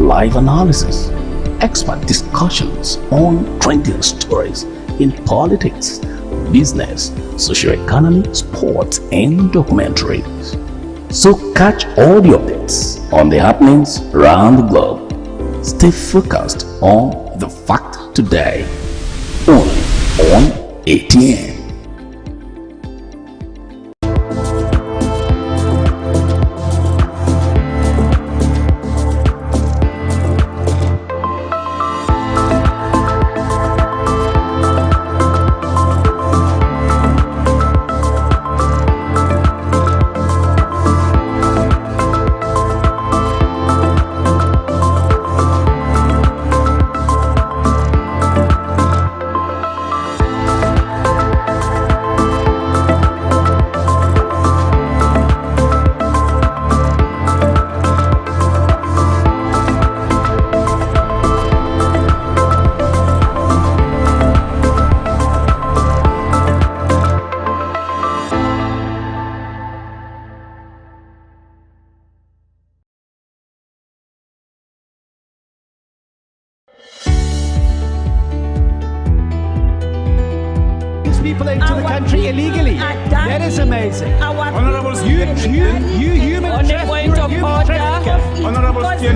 live analysis, expert discussions on trending stories in politics, business, socio-economy, sports, and documentaries. So catch all the updates on the happenings around the globe. Stay focused on The Fact Today, only on ATN. People into the country illegally. That is amazing. Honorable You human trafficker. Honorable they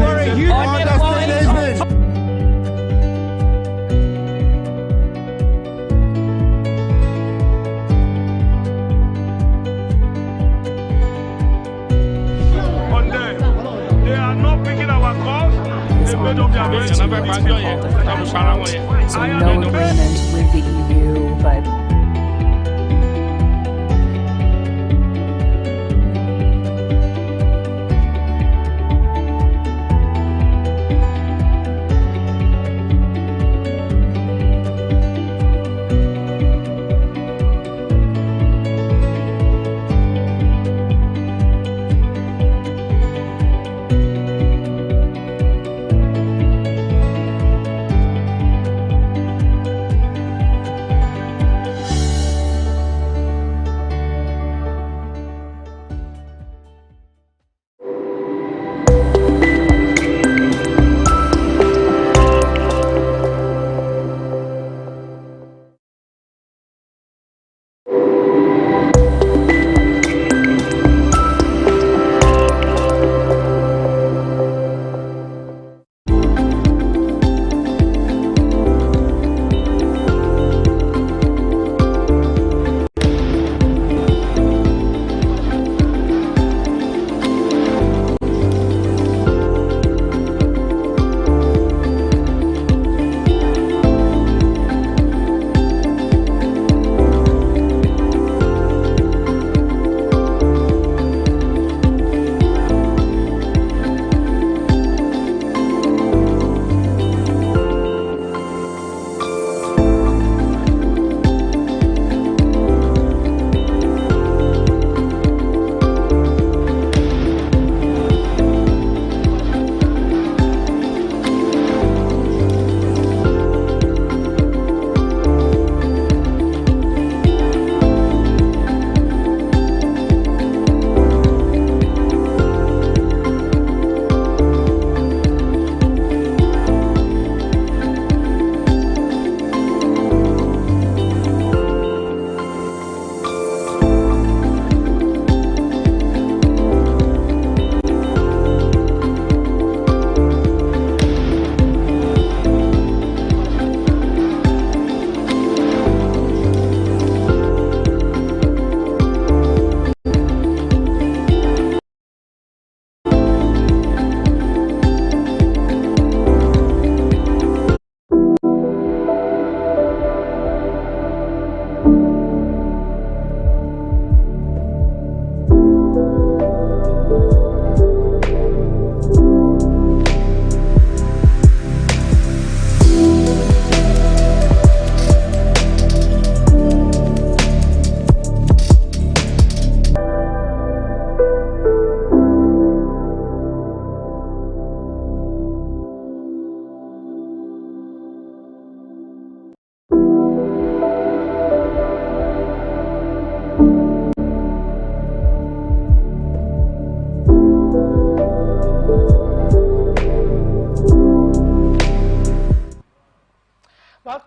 are not picking our calls. They made up their minds. So no agreement with the EU, but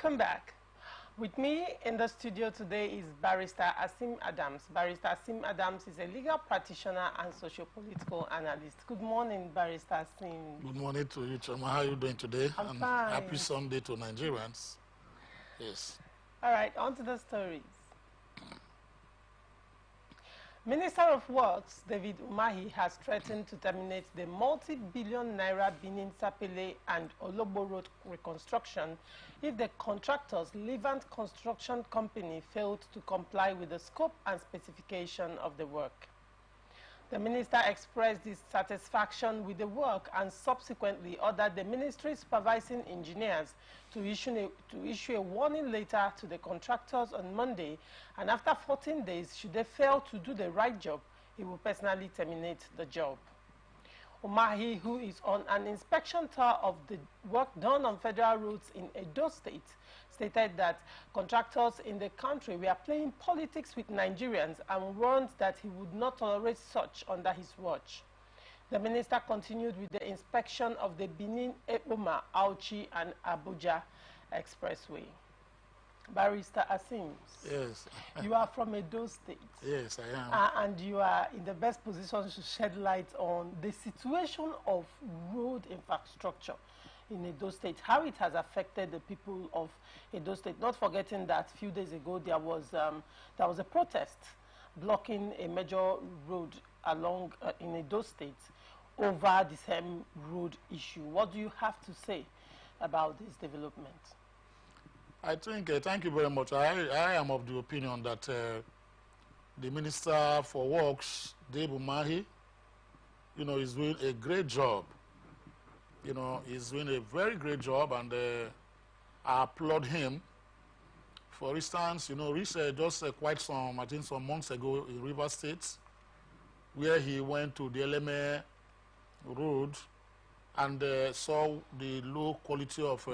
Welcome back. With me in the studio today is Barrister Asim Adams. Barrister Asim Adams is a legal practitioner and socio-political analyst. Good morning, Barrister Asim. Good morning to you, Chama. How are you doing today? I'm and fine. Happy Sunday to Nigerians. Yes. All right, on to the stories. Minister of Works, David Umahi, has threatened to terminate the multi-billion naira Benin Sapele and Olobo Road reconstruction if the contractors, Levant Construction Company, failed to comply with the scope and specification of the work. The minister expressed dissatisfaction with the work and subsequently ordered the ministry supervising engineers to issue a warning letter to the contractors on Monday, and after 14 days, should they fail to do the right job, he will personally terminate the job. Umahi, who is on an inspection tour of the work done on federal roads in Edo State, stated that contractors in the country were playing politics with Nigerians and warned that he would not tolerate such under his watch. The minister continued with the inspection of the Benin, Eboma, Auchi, and Abuja Expressway. Barrister Asim, Yes. you are from Edo State. Yes, I am. And you are in the best position to shed light on the situation of road infrastructure in Edo State, how it has affected the people of Edo State. Not forgetting that a few days ago there was a protest blocking a major road along in Edo State over the same road issue. What do you have to say about this development? I think, thank you very much. I am of the opinion that the Minister for Works, Dave Umahi, is doing a great job. He's doing a very great job, and I applaud him. For instance, just quite some months ago in River State, where he went to the LMA road and saw the low quality of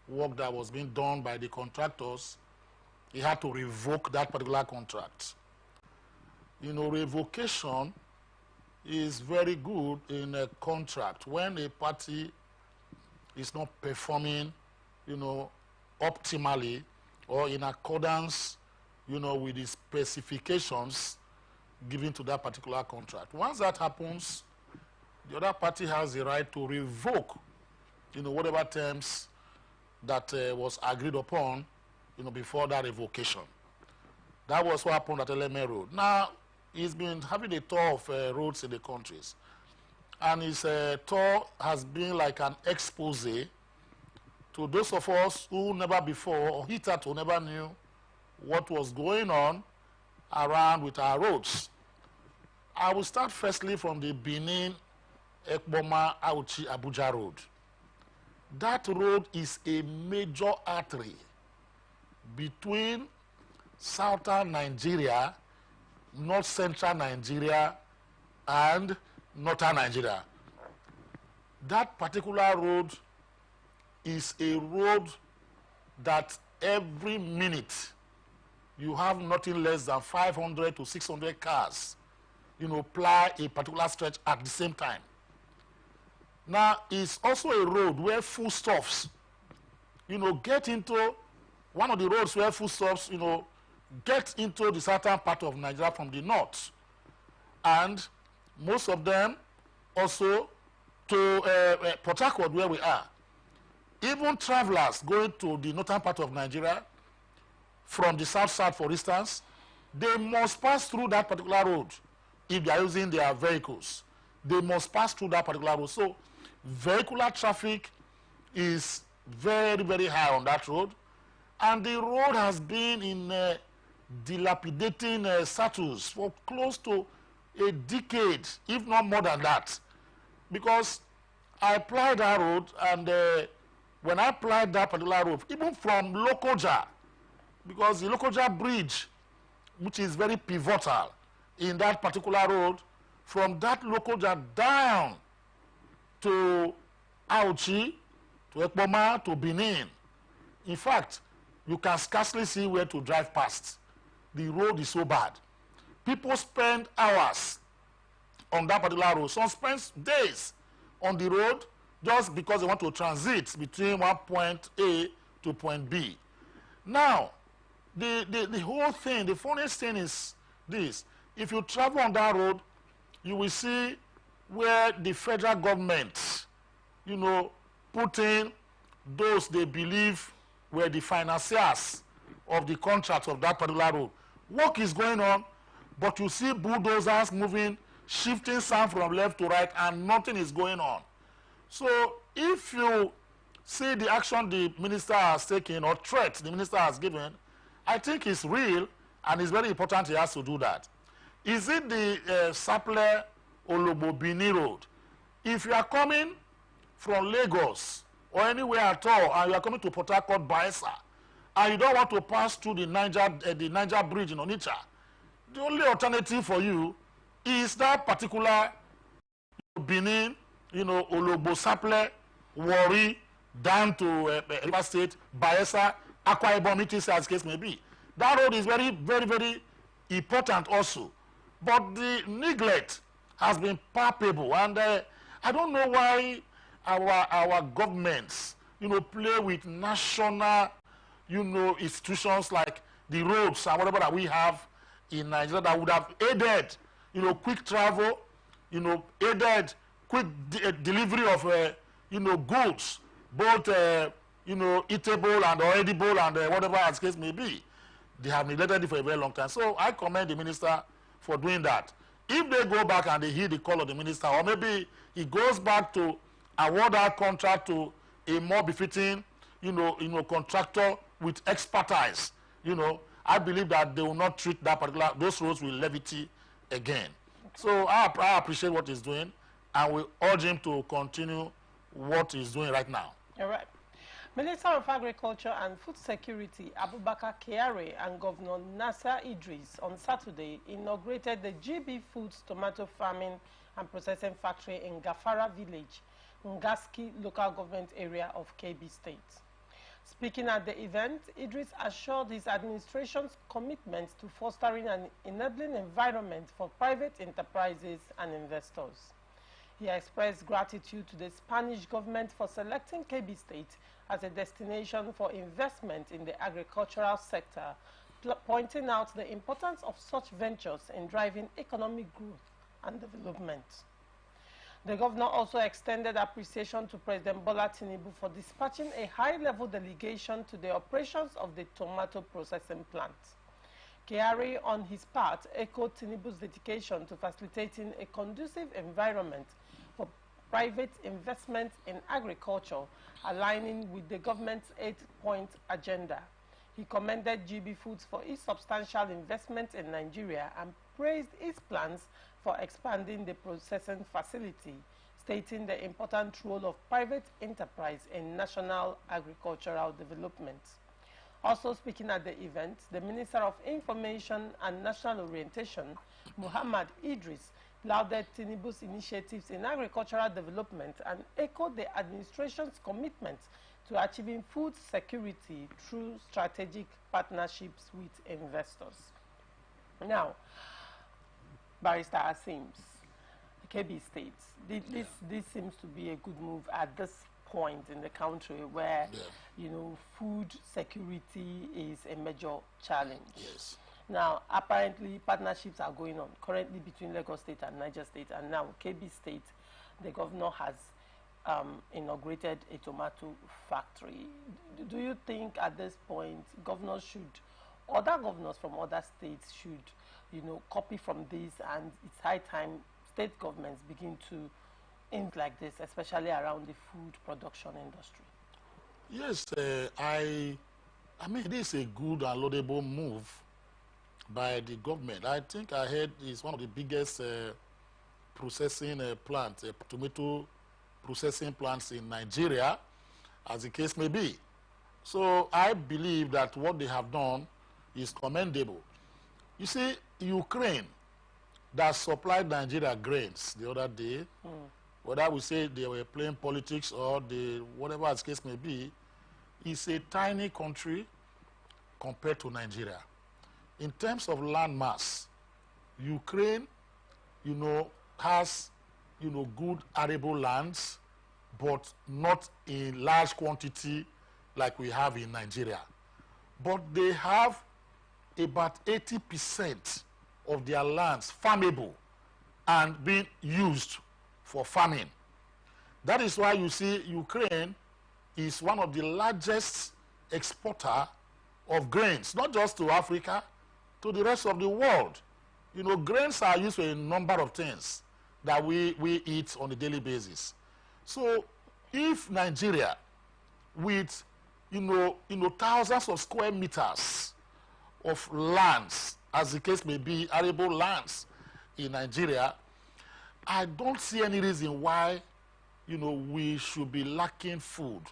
work that was being done by the contractors. He had to revoke that particular contract. Revocation is very good in a contract when a party is not performing, optimally or in accordance, with the specifications given to that particular contract. Once that happens, the other party has the right to revoke, whatever terms that was agreed upon, before that revocation. That was what happened at LMA Road. Now, he's been having a tour of roads in the countries. And his tour has been like an expose to those of us who never before, or hitherto never knew what was going on around with our roads. I will start firstly from the Benin, Ekboma, Auchi, Abuja Road. That road is a major artery between southern Nigeria, north central Nigeria, and northern Nigeria. That particular road is a road that every minute you have nothing less than 500 to 600 cars, ply a particular stretch at the same time. Now, it's also a road where foodstuffs, get into one of the roads where foodstuffs, get into the southern part of Nigeria from the north. And most of them also to Port Harcourt, where we are. Even travelers going to the northern part of Nigeria from the south side, for instance, they must pass through that particular road if they are using their vehicles. They must pass through that particular road. So vehicular traffic is very, very high on that road. And the road has been in dilapidating status for close to a decade, if not more than that. Because I applied that road, and when I applied that particular road, even from Lokoja, because the Lokoja bridge, which is very pivotal in that particular road, from that Lokoja down to Auchi, to Ekboma, to Benin. In fact, you can scarcely see where to drive past. The road is so bad. People spend hours on that particular road. Some spend days on the road just because they want to transit between one point A to point B. Now, the whole thing, the funniest thing is this. If you travel on that road, you will see where the federal government, you know, put in those they believe were the financiers of the contract of that particular road. Work is going on, but you see bulldozers moving, shifting sand from left to right, and nothing is going on. So if you see the action the minister has taken or threat the minister has given, I think it's real and it's very important he has to do that. Is it the Saple Olobobini Road? If you are coming from Lagos or anywhere at all and you are coming to Port Harcourt, Bayelsa, and you don't want to pass through the Niger Bridge in Onitsha, the only alternative for you is that particular Benin, you know, Ologbo, Saple, Warri, down to River State, Bayelsa, Akwa Ibom, it is as case may be. That road is very, very, very important also. But the neglect has been palpable, and I don't know why our governments, you know, play with national, you know, institutions like the roads and whatever that we have in Nigeria that would have aided, you know, quick travel, you know, aided quick delivery of, you know, goods, both, you know, eatable and or edible and whatever as case may be. They have neglected it for a very long time. So I commend the minister for doing that. If they go back and they hear the call of the minister, or maybe he goes back to award that contract to a more befitting, you know, contractor with expertise, you know, I believe that they will not treat that particular, those roads with levity again. So I appreciate what he's doing, and we urge him to continue what he's doing right now. All right. Minister of Agriculture and Food Security Abubakar Kyari and Governor Nasser Idris on Saturday inaugurated the GB Foods Tomato Farming and Processing Factory in Gafara Village, Ngaski local government area of Kebbi State. Speaking at the event, Idris assured his administration's commitment to fostering an enabling environment for private enterprises and investors. He expressed gratitude to the Spanish government for selecting Kebbi State as a destination for investment in the agricultural sector, pointing out the importance of such ventures in driving economic growth and development. The governor also extended appreciation to President Bola Tinubu for dispatching a high-level delegation to the operations of the tomato processing plant. Kyari, on his part, echoed Tinubu's dedication to facilitating a conducive environment for private investment in agriculture, aligning with the government's 8-point agenda. He commended GB Foods for its substantial investment in Nigeria and praised its plans for expanding the processing facility, stating the important role of private enterprise in national agricultural development. Also speaking at the event, the Minister of Information and National Orientation, Muhammad Idris, lauded Tinubu's initiatives in agricultural development and echoed the administration's commitment to achieving food security through strategic partnerships with investors. Now, Barrister Asims, Kebbi State, this seems to be a good move at this point in the country where, you know, food security is a major challenge. Yes. Now, apparently, partnerships are going on currently between Lagos State and Niger State, and now Kebbi State, the governor has inaugurated a tomato factory. Do you think at this point governors should, other governors from other states should, you know, copy from this, and it's high time state governments begin to aim like this, especially around the food production industry? Yes, I mean, this is a good and laudable move by the government. I think I heard it's one of the biggest processing plants, tomato processing plants in Nigeria, as the case may be. So I believe that what they have done is commendable. You see, Ukraine that supplied Nigeria grains the other day, whether we say they were playing politics or whatever as case may be, is a tiny country compared to Nigeria. In terms of land mass, Ukraine, you know, has, you know, good arable lands, but not in large quantity, like we have in Nigeria. But they have about 80% of their lands farmable and being used for farming. That is why you see Ukraine is one of the largest exporter of grains, not just to Africa, to the rest of the world. You know, grains are used for a number of things that we eat on a daily basis. So if Nigeria, with thousands of square meters of lands, as the case may be, arable lands in Nigeria, I don't see any reason why we should be lacking food.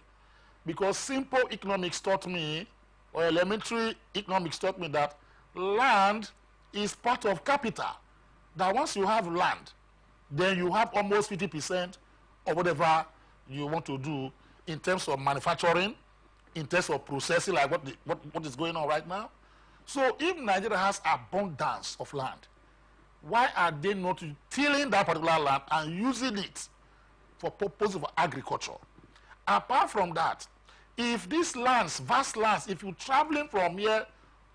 Because simple economics taught me, or elementary economics taught me, that land is part of capital. That once you have land, then you have almost 50% of whatever you want to do in terms of manufacturing, in terms of processing, like what is going on right now. So if Nigeria has abundance of land, why are they not tilling that particular land and using it for purpose of agriculture? Apart from that, if these lands, vast lands, if you're traveling from here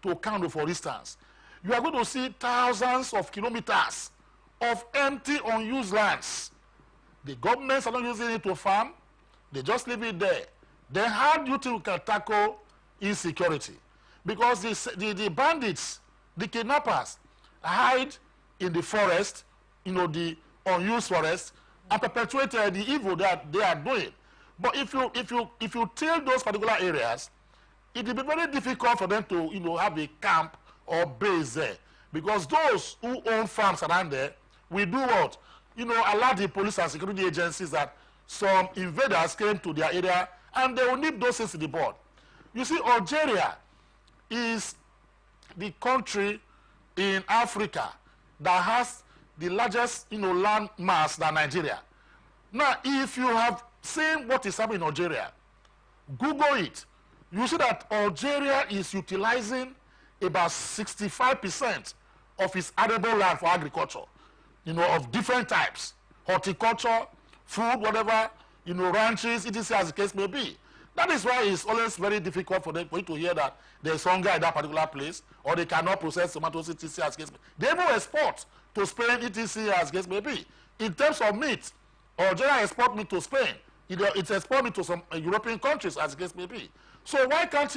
to Kano, for instance, you are going to see thousands of kilometers of empty, unused lands. The governments are not using it to farm. They just leave it there. Then how do you think we can tackle insecurity? Because the bandits, the kidnappers, hide in the forest, the unused forest, and perpetuate the evil that they are doing. But if you till those particular areas, it will be very difficult for them to have a camp or base there, because those who own farms around there will do what? Alert the police and security agencies that some invaders came to their area, and they will nip those things in the bud. You see, Algeria is the country in Africa that has the largest land mass than Nigeria. Now, if you have seen what is happening in Algeria, Google it. You see that Algeria is utilizing about 65% of its arable land for agriculture, of different types, horticulture, food, whatever, ranches, etc., as the case may be. That is why it's always very difficult for you to hear that there's hunger in that particular place, or they cannot process tomatoes, etc., as the case may be. They even export to Spain, etc., as the case may be. In terms of meat, Algeria export meat to Spain. It export meat to some European countries, as the case may be. So why can't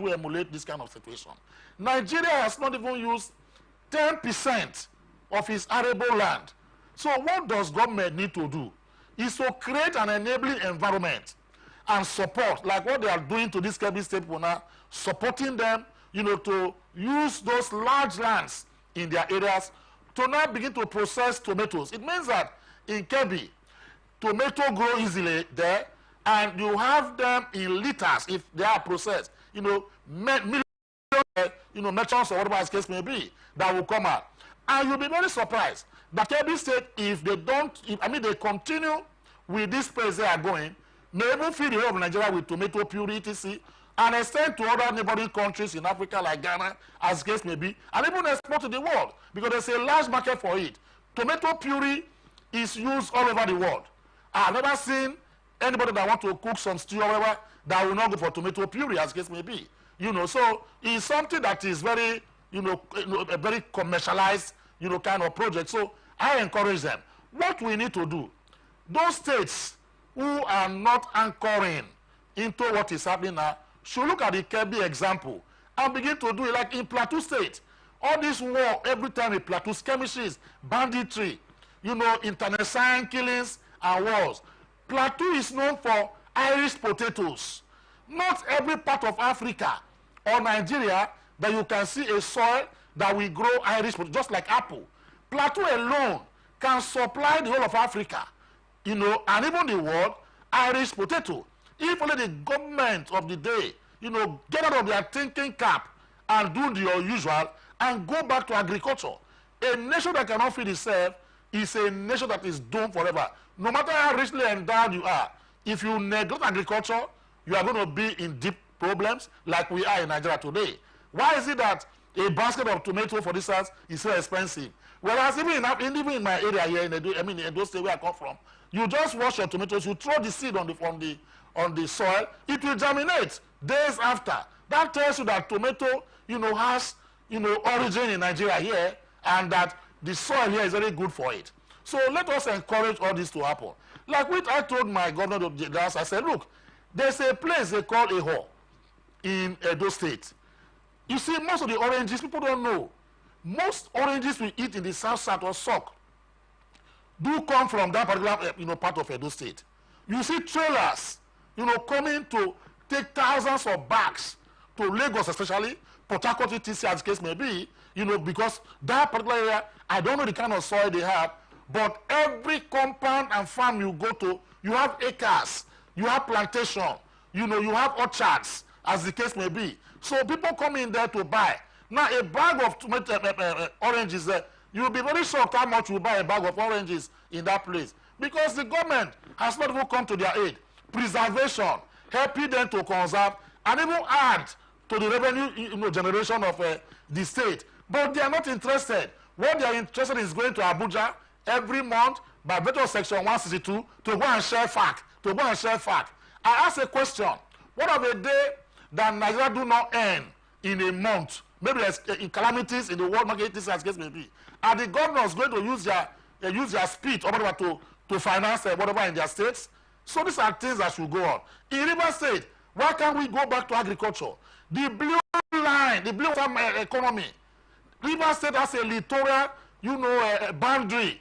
we emulate this kind of situation? Nigeria has not even used 10% of its arable land. So what does government need to do? Is to create an enabling environment and support, like what they are doing to these Kebbi State people now, supporting them, to use those large lands in their areas to now begin to process tomatoes. It means that in Kebbi, tomato grow easily there, and you have them in liters if they are processed. Millions, merchants or whatever the case may be, that will come out. And you'll be very surprised that Kebbi State, if they continue with this pace they are going, may even feed the whole of Nigeria with tomato puree, etc., and extend to other neighboring countries in Africa like Ghana, as the case may be, and even export to the world, because there's a large market for it. Tomato puree is used all over the world. I've never seen anybody that want to cook some stew or whatever that will not go for tomato puree, as the case may be. So it's something that is very, a very commercialized, kind of project. So I encourage them. What we need to do, those states who are not anchoring into what is happening now should look at the Kebbi example and begin to do it. Like in Plateau State, all this war, every time in Plateau, skirmishes, banditry, internecine killings and wars. Plateau is known for Irish potatoes. Not every part of Africa or Nigeria that you can see a soil that will grow Irish potatoes, just like apple. Plateau alone can supply the whole of Africa, and even the world, Irish potato. If only the government of the day, get out of their thinking cap and do the usual and go back to agriculture. A nation that cannot feed itself is a nation that is doomed forever. No matter how richly endowed you are, if you neglect agriculture, you are going to be in deep problems like we are in Nigeria today. Why is it that a basket of tomato, for instance, is so expensive? Whereas even in my area here, in those states where I come from, You just wash your tomatoes, you throw the seed on the soil, it will germinate days after. That tells you that tomato, has, origin in Nigeria here, and that the soil here is very good for it. So let us encourage all this to happen. Like which I told my governor of the gas, I said, look, there's a place they call Eho in Edo State. You see, most of the oranges, people don't know. Most oranges we eat in the south or sock do come from that particular part of Edo State. You see trailers, coming to take thousands of bags to Lagos, especially Port Harcourt, etc., as the case may be, because that particular area, I don't know the kind of soil they have, but every compound and farm you go to, you have acres, you have plantation, you have orchards, as the case may be. So people come in there to buy. Now a bag of oranges, you'll be very shocked how much you buy a bag of oranges in that place. Because the government has not even come to their aid. Preservation, helping them to conserve, and even add to the revenue generation of the state. But they are not interested. What they are interested in is going to Abuja every month by virtue of Section 162 to go and share fact. I ask a question. What of a day that Nigeria do not earn in a month? Maybe there's calamities in the world market, this as case may be. Are the governors going to use their speed or whatever to finance whatever in their states? So these are things that should go on. In River State, why can't we go back to agriculture? The blue line, the blue economy. River State has a littoral, boundary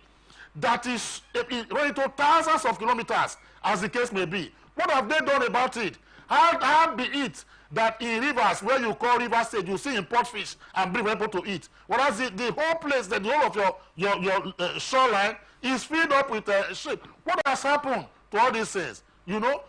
that is running to thousands of kilometers, as the case may be. What have they done about it? How be it that in rivers where you call River State, you see import fish and bring people to eat? Whereas the whole place, the whole of your shoreline is filled up with sheep. What has happened to all these things? Go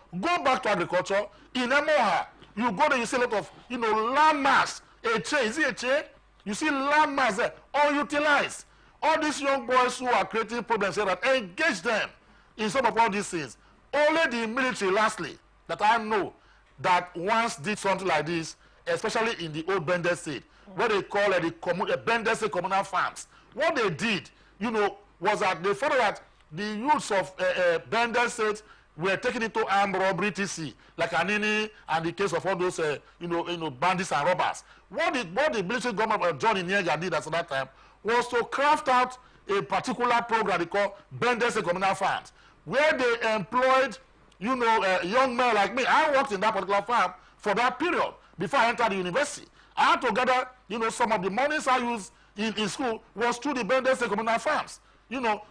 back to agriculture. In Emoha, you go there, you see a lot of, land mass. Is it a chain? You see land mass there, unutilized. All these young boys who are creating problems here, that engage them in some of all these things. Only the military, lastly, that I know that once did something like this, especially in the old Bender State, where they call it the Bender State communal farms. What they did, was that they found that the youths of Bender State were taken into armed robbery, etc., like Anini and the case of all those, bandits and robbers. What the military government of John Inyega did at that time was to craft out a particular program they call Bender State communal farms, where they employed young men like me. I worked in that particular farm for that period before I entered the university. I had to gather, some of the monies I used in school was through the Bender State communal farms.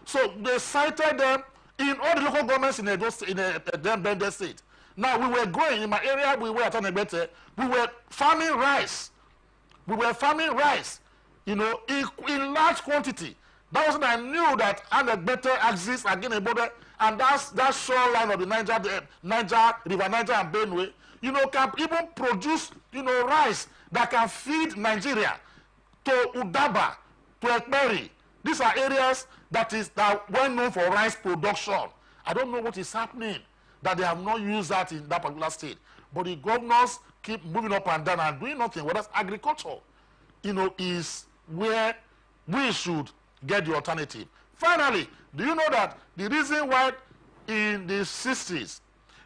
So they cited them in all the local governments in the Bender State. Now we were growing in my area. We were at Anebete. We were farming rice. In large quantity. That was when I knew that Anebete exists again a border, and that shoreline of the Niger River Niger and Benue, can even produce, rice that can feed Nigeria to Udaba, to Ekperi. These are areas that are well known for rice production. I don't know what is happening that they have not used that in that particular state. But the governors keep moving up and down and doing nothing. Whereas agriculture, is where we should get the alternative. Finally, do you know that the reason why in the 60s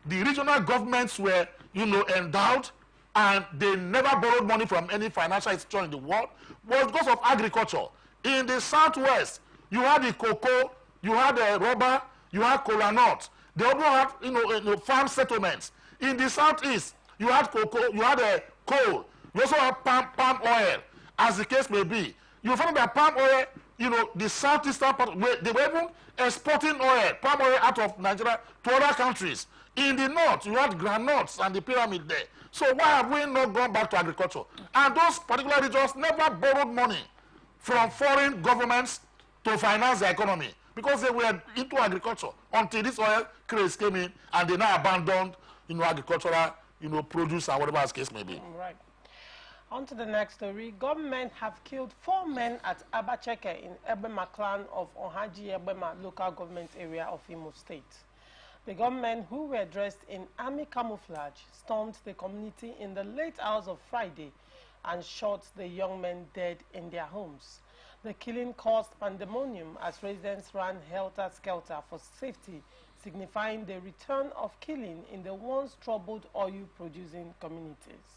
the regional governments were, endowed and they never borrowed money from any financial institution in the world was because of agriculture. In the southwest, you had the cocoa, you had the rubber, you had cola nut. They also had, farm settlements. In the southeast, you had cocoa, you had coal. You also have palm oil, as the case may be. You find that palm oil, the southeastern part, they were even exporting palm oil out of Nigeria to other countries. In the north, you had granules and the pyramid there. So why have we not gone back to agriculture? And those particular regions never borrowed money from foreign governments to finance the economy because they were into agriculture until this oil craze came in and they now abandoned, agricultural, produce and whatever the case may be. Right. On to the next story. Government have killed 4 men at Abacheke in Ebema clan of Ohaji Ebema local government area of Imo State. The gunmen, who were dressed in army camouflage, stormed the community in the late hours of Friday and shot the young men dead in their homes. The killing caused pandemonium as residents ran helter-skelter for safety signifying the return of killing in the once troubled oil-producing communities.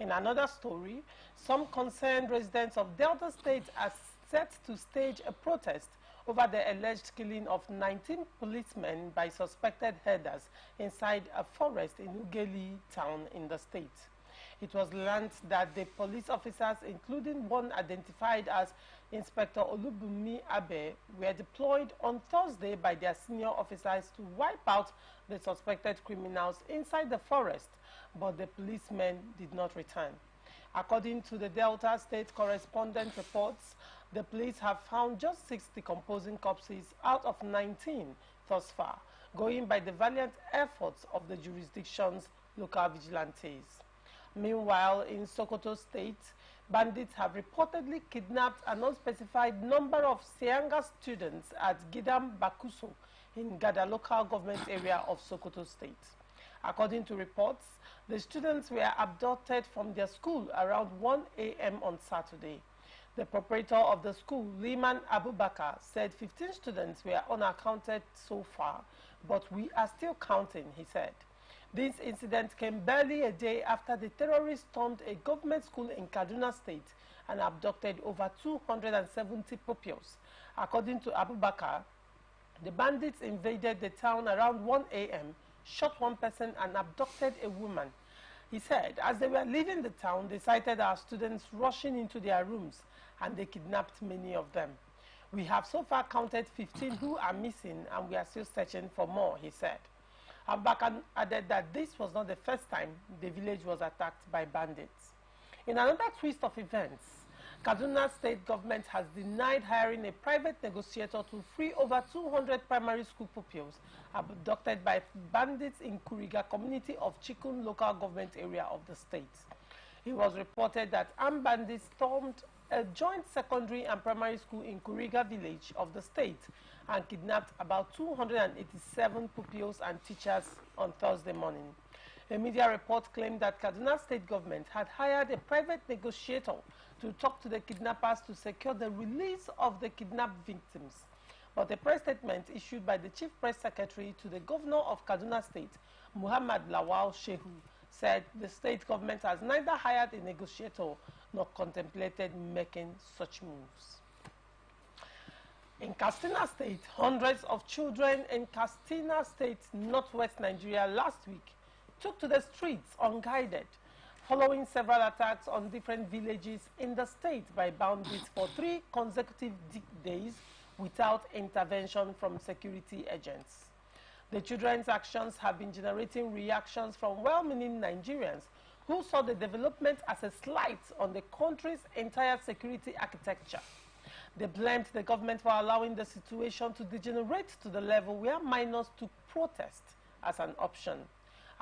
In another story, some concerned residents of Delta State are set to stage a protest over the alleged killing of 19 policemen by suspected herders inside a forest in Ugeli town in the state. It was learned that the police officers, including one identified as Inspector Olubunmi Abe, were deployed on Thursday by their senior officers to wipe out the suspected criminals inside the forest, but the policemen did not return. According to the Delta State correspondent reports, the police have found just 6 decomposing corpses out of 19 thus far, going by the valiant efforts of the jurisdiction's local vigilantes. Meanwhile, in Sokoto State, bandits have reportedly kidnapped an unspecified number of Sianga students at Gidam Bakuso in Gada local government area of Sokoto State. According to reports, the students were abducted from their school around 1 a.m. on Saturday. The proprietor of the school, Liman Abubakar, said 15 students were unaccounted so far, but we are still counting, he said. This incident came barely a day after the terrorists stormed a government school in Kaduna State and abducted over 270 pupils. According to Abubakar, the bandits invaded the town around 1 a.m., shot one person and abducted a woman. He said, as they were leaving the town, they sighted our students rushing into their rooms and they kidnapped many of them. We have so far counted 15 who are missing and we are still searching for more, he said. Abubakar added that this was not the first time the village was attacked by bandits. In another twist of events, Kaduna State government has denied hiring a private negotiator to free over 200 primary school pupils abducted by bandits in Kuriga community of Chikun local government area of the state. It was reported that armed bandits stormed a joint secondary and primary school in Kuriga village of the state and kidnapped about 287 pupils and teachers on Thursday morning. A media report claimed that Kaduna State government had hired a private negotiator to talk to the kidnappers to secure the release of the kidnapped victims. But a press statement issued by the Chief Press Secretary to the Governor of Kaduna State, Muhammad Lawal Shehu, said the state government has neither hired a negotiator nor contemplated making such moves. In Katsina State, hundreds of children in Katsina State, northwest Nigeria last week took to the streets unguided, following several attacks on different villages in the state by bandits for 3 consecutive days without intervention from security agents. The children's actions have been generating reactions from well-meaning Nigerians who saw the development as a slight on the country's entire security architecture. They blamed the government for allowing the situation to degenerate to the level where minors took protest as an option.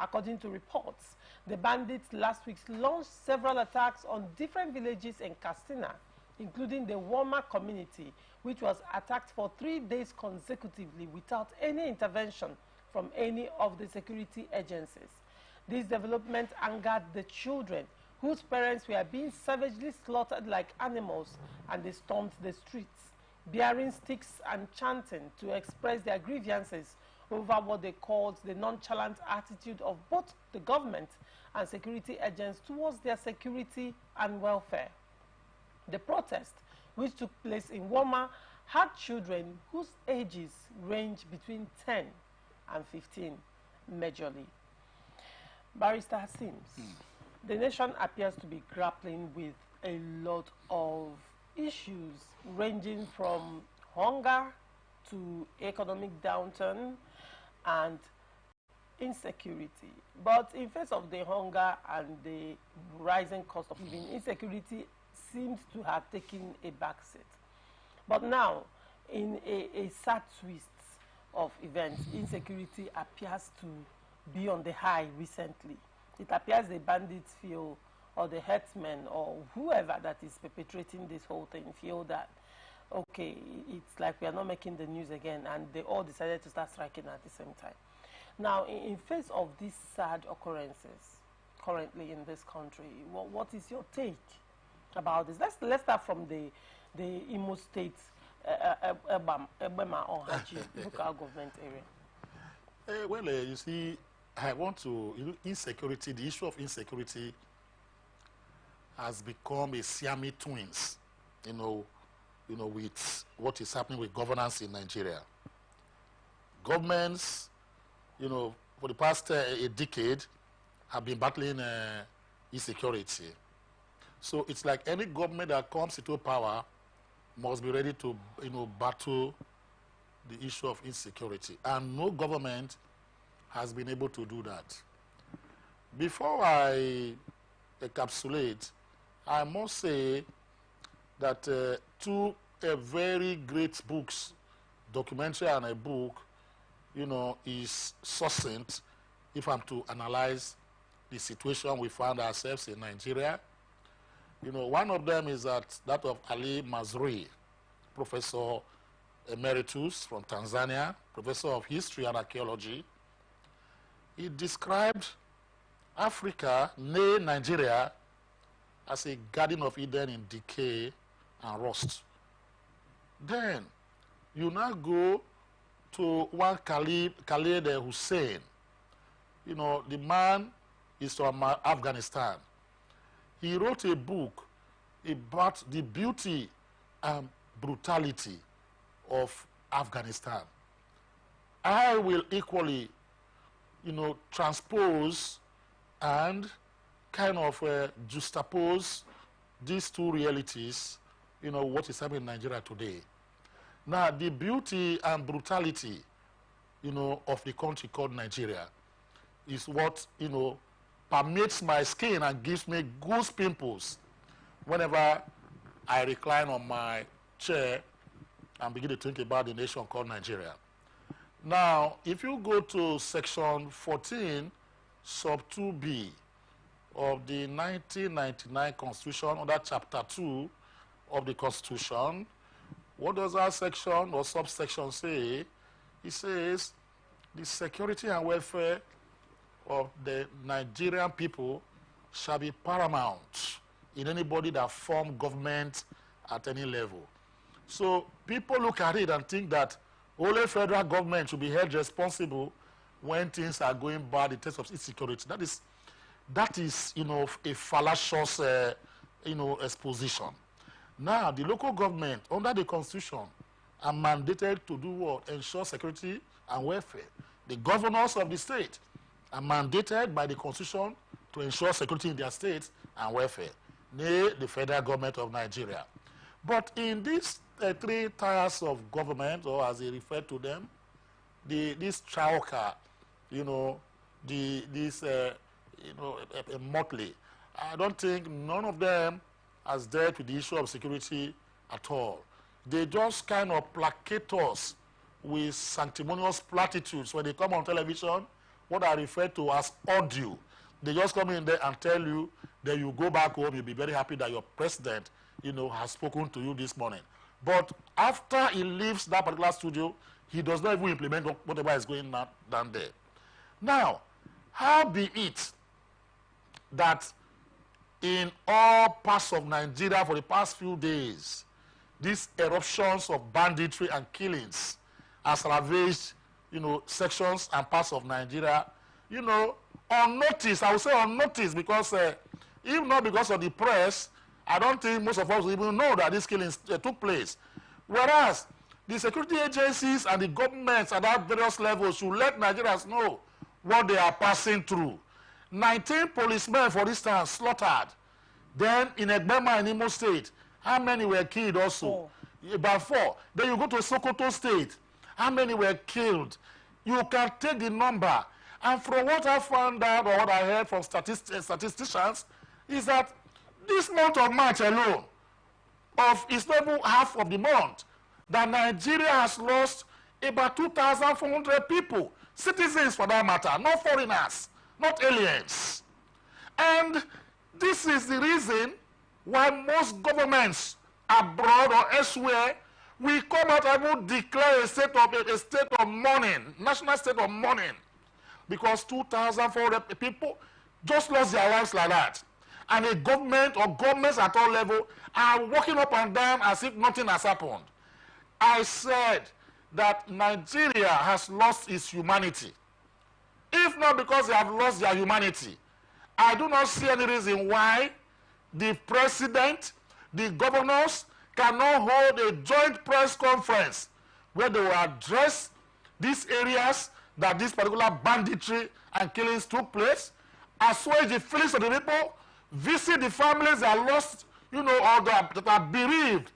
According to reports, the bandits last week launched several attacks on different villages in Katsina, including the Woma community, which was attacked for 3 days consecutively without any intervention from any of the security agencies. This development angered the children, whose parents were being savagely slaughtered like animals, and they stormed the streets, bearing sticks and chanting to express their grievances over what they called the nonchalant attitude of both the government and security agents towards their security and welfare. The protest, which took place in Woma, had children whose ages range between 10 and 15 majorly. Barrister Sims, the nation appears to be grappling with a lot of issues ranging from hunger to economic downturn and insecurity. But in face of the hunger and the rising cost of living, insecurity seems to have taken a backseat. But now, in a sad twist of events, insecurity appears to be on the high recently. It appears the bandits feel, or the herdsmen, or whoever that is perpetrating this whole thing feel that, okay, it's like we are not making the news again, and they all decided to start striking at the same time. Now, in face of these sad occurrences currently in this country, what is your take about this? Let's start from the Imo State, Ebema or Haji local government area. Well, you see, I want to, insecurity, the issue of insecurity has become a Siamese twins, with what is happening with governance in Nigeria. Governments, for the past a decade, have been battling insecurity. So it's like any government that comes into power must be ready to, battle the issue of insecurity. And no government has been able to do that. Before I encapsulate, I must say that two very great books, documentary and a book, is succinct if I'm to analyze the situation we find ourselves in Nigeria. One of them is that of Ali Mazrui, Professor Emeritus from Tanzania, Professor of History and Archaeology. He described Africa, nay Nigeria, as a Garden of Eden in decay and rust. Then you now go to one Khalid Hussein. The man is from Afghanistan. He wrote a book about the beauty and brutality of Afghanistan. I will equally, transpose and kind of juxtapose these two realities, what is happening in Nigeria today. Now, the beauty and brutality, of the country called Nigeria is what, permeates my skin and gives me goose pimples whenever I recline on my chair and begin to think about the nation called Nigeria. Now, if you go to section 14, sub 2b of the 1999 Constitution, under chapter 2 of the Constitution, what does that section or subsection say? It says the security and welfare of the Nigerian people shall be paramount in anybody that form government at any level. So people look at it and think that only federal government should be held responsible when things are going bad in terms of insecurity. That is a fallacious exposition. Now the local government under the Constitution are mandated to do what? Ensure security and welfare. The governors of the state are mandated by the Constitution to ensure security in their states and welfare, nay, the federal government of Nigeria. But in these three tiers of government, or as they refer to them, this chauka, motley, I don't think none of them has dealt with the issue of security at all. They just kind of placate us with sanctimonious platitudes when they come on television, what I refer to as audio. They just come in there and tell you that you go back home, you'll be very happy that your president, has spoken to you this morning. But after he leaves that particular studio, he does not even implement whatever is going on down there. Now, how be it that in all parts of Nigeria for the past few days, these eruptions of banditry and killings has ravaged, sections and parts of Nigeria, unnoticed. I would say unnoticed because if not because of the press, I don't think most of us even know that these killings took place. Whereas the security agencies and the governments at that various levels should let Nigerians know what they are passing through. 19 policemen, for instance, slaughtered. Then in Egbema in Imo State, how many were killed also? 4. About 4. Then you go to Sokoto State, how many were killed? You can take the number. And from what I found out or what I heard from statisticians is that this month of March alone, it's not even half of the month, that Nigeria has lost about 2,400 people, citizens for that matter, not foreigners, not aliens. And this is the reason why most governments abroad or elsewhere will come out and will declare a state of mourning, national state of mourning, because 2,400 people just lost their lives like that. And a government or governments at all level are walking up and down as if nothing has happened. I said that Nigeria has lost its humanity. if not because they have lost their humanity. I do not see any reason why the president, the governors cannot hold a joint press conference where they will address these areas that this particular banditry and killings took place, assuage the feelings of the people, visit the families that are lost, or that are bereaved,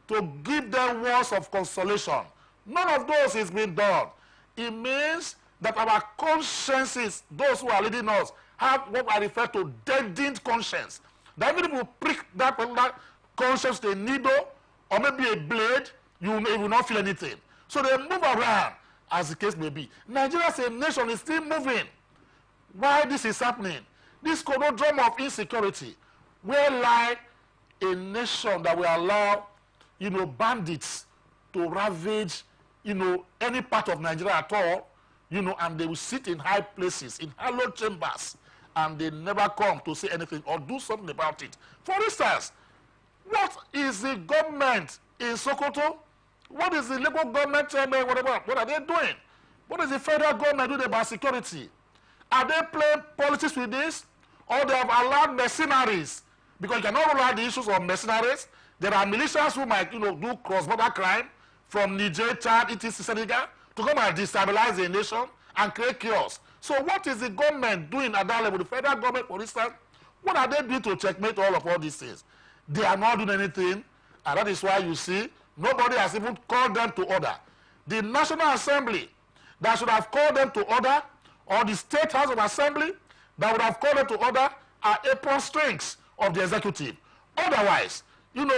to give them words of consolation. None of those is being done. It means that our consciences, those who are leading us, have what I refer to deadened conscience. That even if you prick that conscience to a needle or maybe a blade, you will not feel anything. So they move around, as the case may be. Nigeria as a nation is still moving. Why this is happening? This conundrum of insecurity, where lie a nation that will allow, bandits to ravage, any part of Nigeria at all, and they will sit in high places, in hallowed chambers, and they never come to say anything or do something about it. For instance, what is the government in Sokoto? What is the local government, whatever? What are they doing? What is the federal government doing about security? Are they playing politics with this? Or they have allowed mercenaries? Because you cannot rule out the issues of mercenaries. There are militias who might, do cross-border crime from Niger, Chad, etc., Senegal, to come and destabilize the nation and create chaos. So what is the government doing at that level? The federal government, for instance, what are they doing to checkmate all these things? They are not doing anything, and that is why you see nobody has even called them to order. The National Assembly that should have called them to order, or the State House of Assembly that would have called them to order, are apron strings of the executive. Otherwise,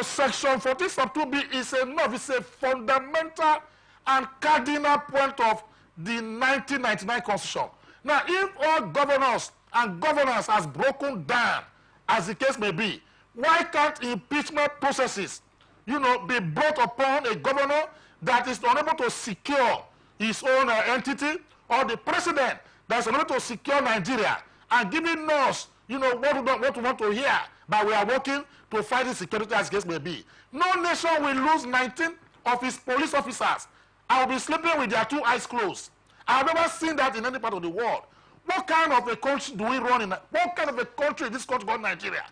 Section 14 sub 2B is enough. It's a fundamental and cardinal point of the 1999 Constitution. Now, if all governors and governance has broken down, as the case may be, why can't impeachment processes, be brought upon a governor that is unable to secure his own entity, or the president that is unable to secure Nigeria, and giving us, what we want to hear, but we are working to fight insecurity, as the case may be. No nation will lose 19 of its police officers. I will be sleeping with their 2 eyes closed. I have never seen that in any part of the world. What kind of a country do we run in? What kind of a country is this country called Nigeria?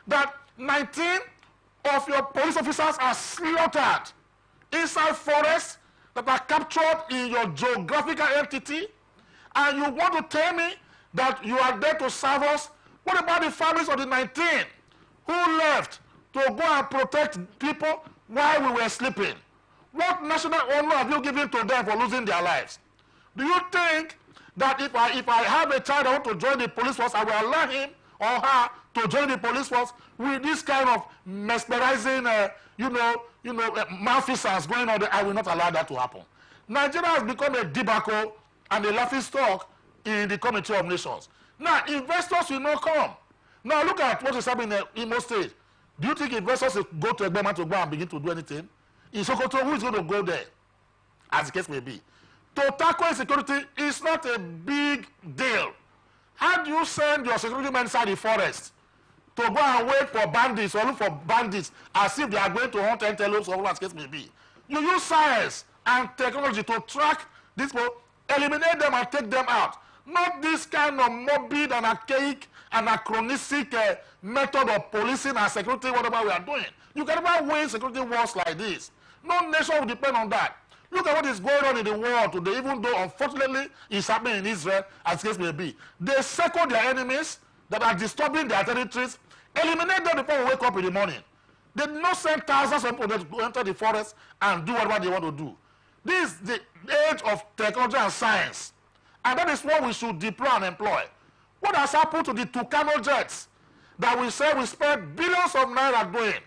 That 19 of your police officers are slaughtered inside forests that are captured in your geographical entity, and you want to tell me that you are there to serve us? What about the families of the 19 who left to go and protect people while we were sleeping? What national honor have you given to them for losing their lives? Do you think that if I have a child I want to join the police force, I will allow him or her to join the police force with this kind of mesmerizing, malfeasance going on there? I will not allow that to happen. Nigeria has become a debacle and a laughingstock in the Committee of Nations. Now, investors will not come. Now, look at what is happening in Imo State. Do you think investors will go to Egbema to go and begin to do anything? In Sokoto, who is going to go there? As the case may be. To tackle insecurity is not a big deal. How do you send your security men inside the forest to go and wait for bandits or look for bandits as if they are going to hunt antelopes or whatever the case may be? You use science and technology to track these people, eliminate them and take them out. Not this kind of morbid and archaic, anachronistic method of policing and security, whatever we are doing. You can never win security wars like this. No nation will depend on that. Look at what is going on in the world today, even though unfortunately it's happening in Israel, as the case may be. They circle their enemies that are disturbing their territories, eliminate them before we wake up in the morning. They do not send thousands of people to enter the forest and do whatever they want to do. This is the age of technology and science. And that is what we should deploy and employ. What has happened to the Tucano jets that we say we spend billions of naira doing?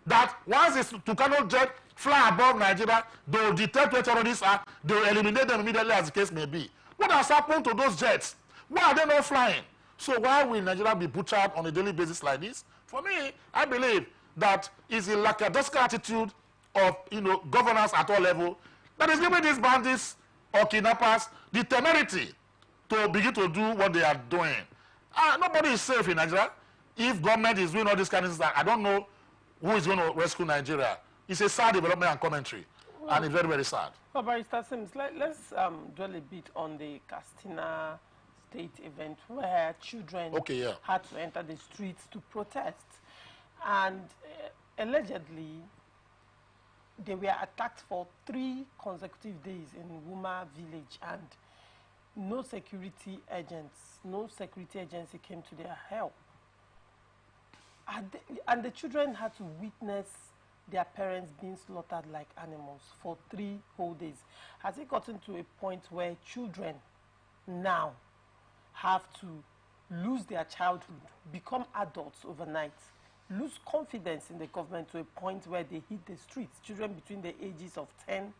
That once this Tucano jet fly above Nigeria, they will detect where terrorists are, they will eliminate them immediately, as the case may be. What has happened to those jets? Why are they not flying? So why will Nigeria be butchered on a daily basis like this? For me, I believe that is a lackadaisical attitude of governance at all levels that is giving these bandits or kidnappers the temerity to begin to do what they are doing. Nobody is safe in Nigeria. If government is doing all these kind of things, I don't know who is going to rescue Nigeria. It's a sad development and commentary, and it's very, very sad. Well, Barrister Sims, let's dwell a bit on the Katsina State event where children had to enter the streets to protest. And allegedly, they were attacked for 3 consecutive days in Wuma village, and no security agency came to their help. And the children had to witness their parents being slaughtered like animals for 3 whole days. Has it gotten to a point where children now have to lose their childhood, become adults overnight, lose confidence in the government to a point where they hit the streets? Children between the ages of 10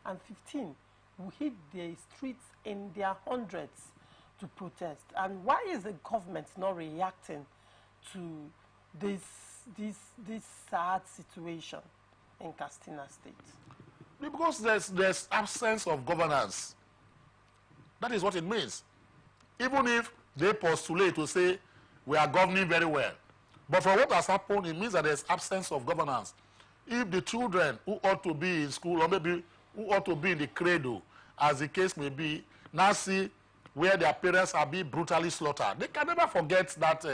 and 15 who hit the streets in their hundreds to protest. And why is the government not reacting to this sad situation in Katsina State? Because there's absence of governance. That is what it means. Even if they postulate to say we are governing very well, but for what has happened, it means that there's absence of governance. If the children who ought to be in school, or maybe who ought to be in the cradle, as the case may be, now see where their parents are being brutally slaughtered, they can never forget that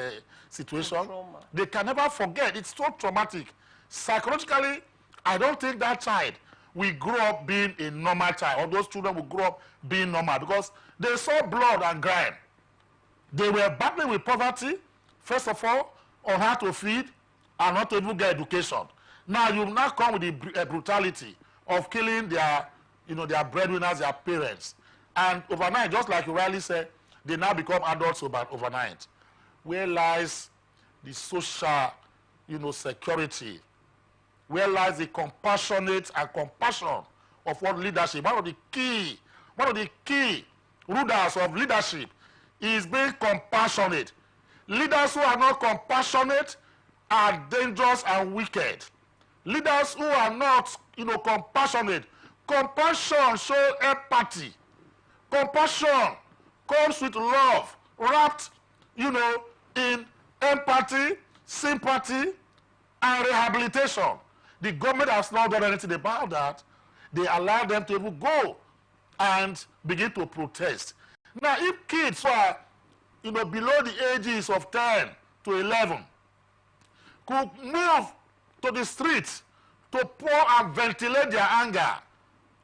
situation. They can never forget. It's so traumatic. Psychologically, I don't think that child will grow up being a normal child, or those children will grow up being normal, because they saw blood and grime. They were battling with poverty, first of all, on how to feed and not to even get education. Now you now come with the brutality of killing their, their breadwinners, their parents. And overnight, just like you rightly said, they now become adults overnight. Where lies the social, security? Where lies the compassionate and compassion of what leadership? One of the key ruders of leadership is being compassionate. Leaders who are not compassionate are dangerous and wicked. Leaders who are not, compassionate. Compassion shows empathy. Compassion comes with love, wrapped, in empathy, sympathy, and rehabilitation. The government has not done anything about that. They allow them to even go and begin to protest. Now, if kids who are, below the ages of 10 to 11 could move to the streets to pour and ventilate their anger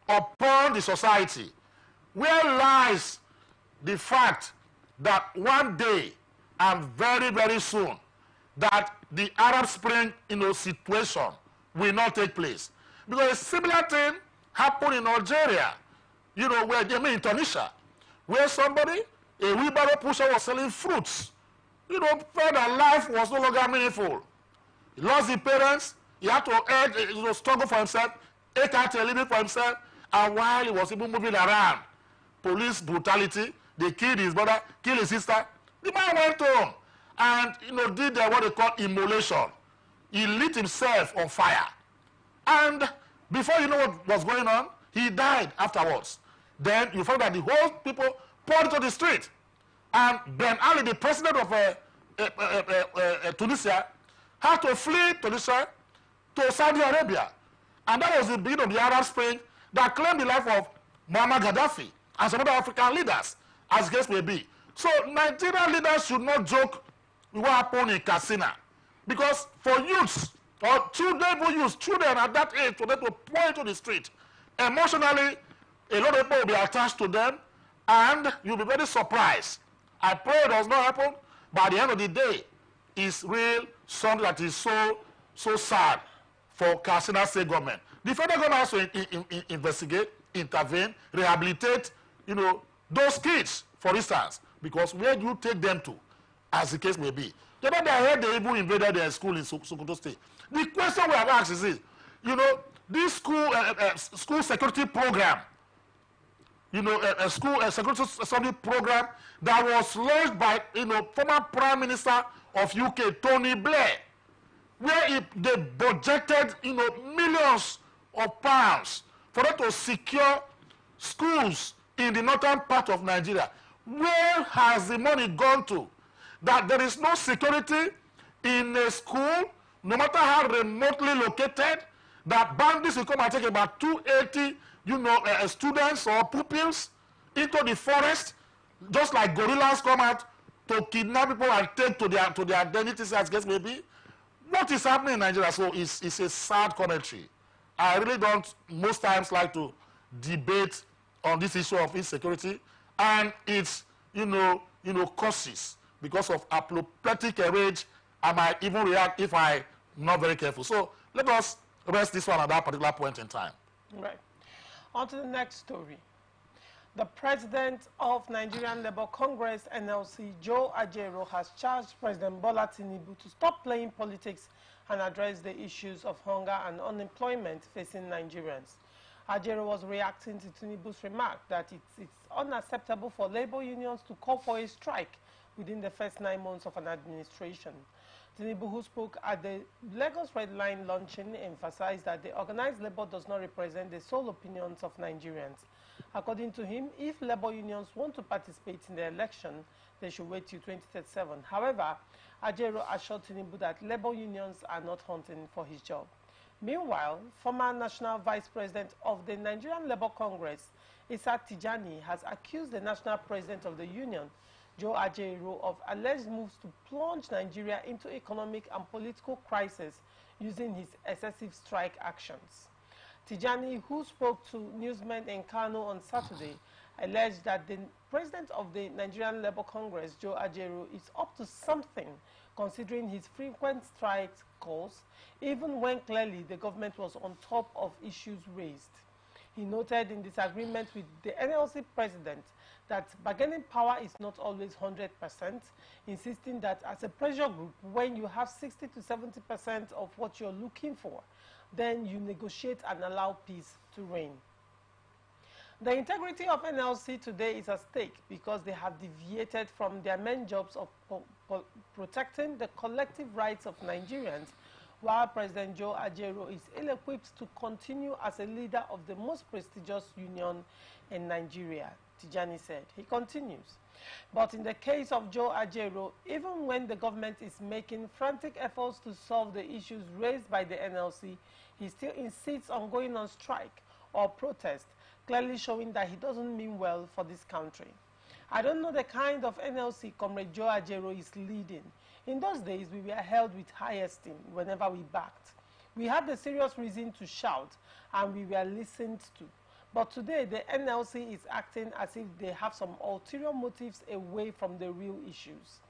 upon the society, where lies the fact that one day and very, very soon that the Arab Spring, situation will not take place? Because a similar thing happened in Algeria, in Tunisia, where somebody, a wheelbarrow pusher, was selling fruits. Felt that life was no longer meaningful. He lost his parents. He had to struggle for himself, eke out a living for himself, and while he was even moving around, police brutality, they killed his brother, killed his sister. The man went home and did what they call immolation. He lit himself on fire. And before you know what was going on, he died afterwards. Then you found that the whole people poured into the street. And Ben Ali, the president of Tunisia, had to flee Tunisia to Saudi Arabia. And that was the beginning of the Arab Spring that claimed the life of Muammar Gaddafi and some other African leaders, as the case may be. So Nigerian leaders should not joke with what happened in Katsina. Because for youths, or children at that age, for them to pour into the street, emotionally, a lot of people will be attached to them, and you'll be very surprised. I pray it does not happen, but at the end of the day, it's real something that is so sad for Katsina State government. The federal government has to investigate, intervene, rehabilitate, those kids, for instance, because where do you take them to, as the case may be? The other day I heard they even invaded their school in Sokoto State. The question we have asked is this, this school security program, a security program that was launched by, former Prime Minister of UK, Tony Blair, where they budgeted, millions of pounds for them to secure schools in the northern part of Nigeria. Where has the money gone to? That there is no security in a school, no matter how remotely located, that bandits will come and take about 280, students or pupils into the forest Just like gorillas come out to kidnap people and take to their identities as guess maybe. What is happening in Nigeria? So it's a sad commentary. I really don't most times like to debate on this issue of insecurity and its causes because of apoplectic rage. I might even react if I'm not very careful. So let us rest this one at that particular point in time. Right. On to the next story. The president of Nigerian Labour Congress, NLC, Joe Ajero, has charged President Bola Tinubu to stop playing politics and address the issues of hunger and unemployment facing Nigerians. Ajero was reacting to Tinubu's remark that it's unacceptable for labor unions to call for a strike within the first 9 months of an administration. Tinubu, who spoke at the Lagos Red Line launching, emphasized that the organized labor does not represent the sole opinions of Nigerians. According to him, if labor unions want to participate in the election, they should wait till 2037. However, Ajero assured Tinubu that labor unions are not hunting for his job. Meanwhile, former National Vice President of the Nigerian Labour Congress, Issa Tijani, has accused the National President of the Union, Joe Ajero, of alleged moves to plunge Nigeria into economic and political crisis using his excessive strike actions. Tijani, who spoke to newsmen in Kano on Saturday, alleged that the president of the Nigerian Labour Congress, Joe Ajero, is up to something considering his frequent strike calls, even when clearly the government was on top of issues raised. He noted in disagreement with the NLC president that bargaining power is not always 100%, insisting that as a pressure group, when you have 60 to 70% of what you're looking for, then you negotiate and allow peace to reign. The integrity of NLC today is at stake because they have deviated from their main jobs of protecting the collective rights of Nigerians, while President Joe Ajero is ill-equipped to continue as a leader of the most prestigious union in Nigeria, Tijani said. He continues, but in the case of Joe Ajero, even when the government is making frantic efforts to solve the issues raised by the NLC, he still insists on going on strike or protest, clearly showing that he doesn't mean well for this country. I don't know the kind of NLC Comrade Joe Ajero is leading. In those days, we were held with high esteem whenever we backed. We had the serious reason to shout, and we were listened to. But today, the NLC is acting as if they have some ulterior motives away from the real issues.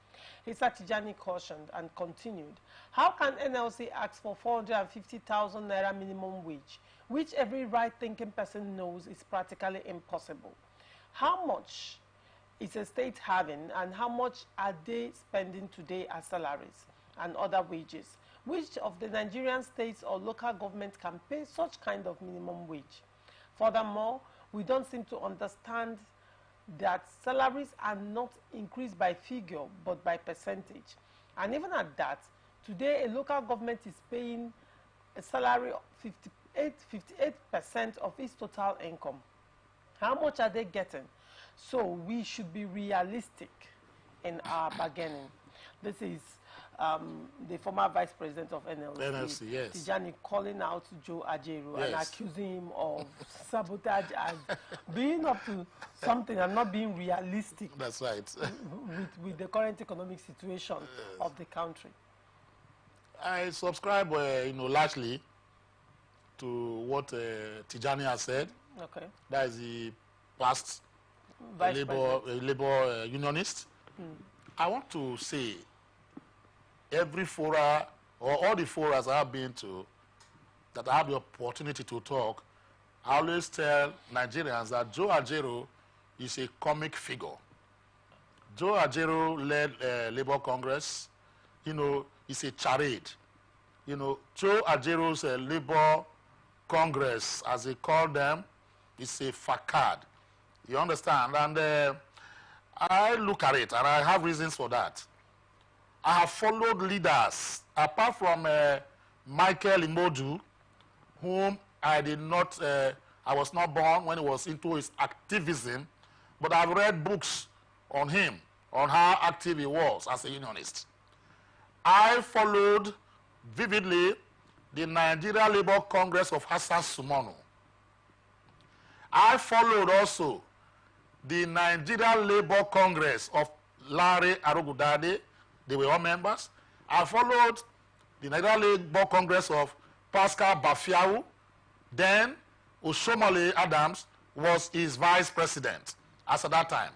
Issa Tijani cautioned and continued, how can NLC ask for 450,000 naira minimum wage, which every right-thinking person knows is practically impossible? How much is a state having, and how much are they spending today as salaries and other wages? Which of the Nigerian states or local governments can pay such kind of minimum wage? Furthermore, we don't seem to understand that salaries are not increased by figure but by percentage. And even at that, today a local government is paying a salary of 58% of its total income. How much are they getting? So we should be realistic in our bargaining. This is the former vice president of NLC, yes. Tijani, calling out Joe Ajero and Yes. accusing him of sabotage and being up to something and not being realistic That's right. with the current economic situation of the country. I subscribe, largely to what Tijani has said. Okay. That is the past Vice labor unionist. I want to say every fora or all the forums I have been to that I have the opportunity to talk, I always tell Nigerians that Joe Ajero is a comic figure. Joe Ajero led Labour Congress. It's a charade. Joe Ajero's Labour Congress, as they call them, is a facade. You understand? And I look at it, and I have reasons for that. I have followed leaders, apart from Michael Imodu, whom I was not born when he was into his activism, but I've read books on him, on how active he was as a unionist. I followed vividly the Nigeria Labour Congress of Hassan Sumonu. I followed also the Nigeria Labour Congress of Larry Arugudade. They were all members. I followed the Nigeria Labour Congress of Pascal Bafiawu. Then Oshomole Adams was his vice president as at that time.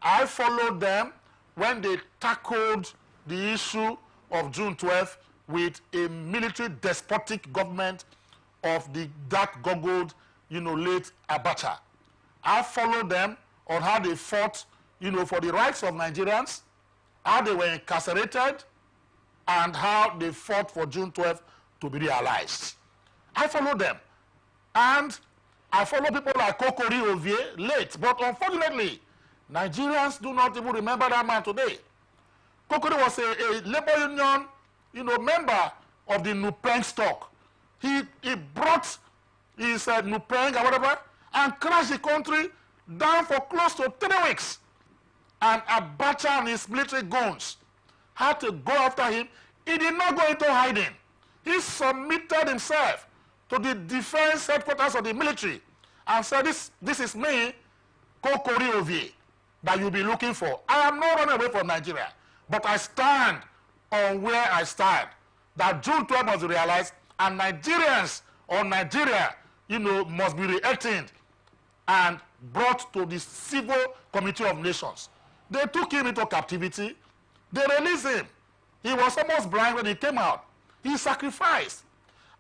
I followed them when they tackled the issue of June 12th with a military despotic government of the dark-goggled, late Abacha. I followed them on how they fought, for the rights of Nigerians, how they were incarcerated, and how they fought for June 12th to be realized. I followed them. And I follow people like Kokori Ovie late, but unfortunately, Nigerians do not even remember that man today. Kokori was a labor union, member of the Nupeng stock. He brought his Nupeng or whatever and crashed the country down for close to 3 weeks. And Abacha and his military goons had to go after him. He did not go into hiding. He submitted himself to the defense headquarters of the military and said, this is me, Kokori Ovie, that you'll be looking for. I am not running away from Nigeria, but I stand on where I stand, that June 12 must be realized, and Nigerians or Nigeria, must be re-entered and brought to the Civil Committee of Nations. They took him into captivity. They released him. He was almost blind when he came out. He sacrificed.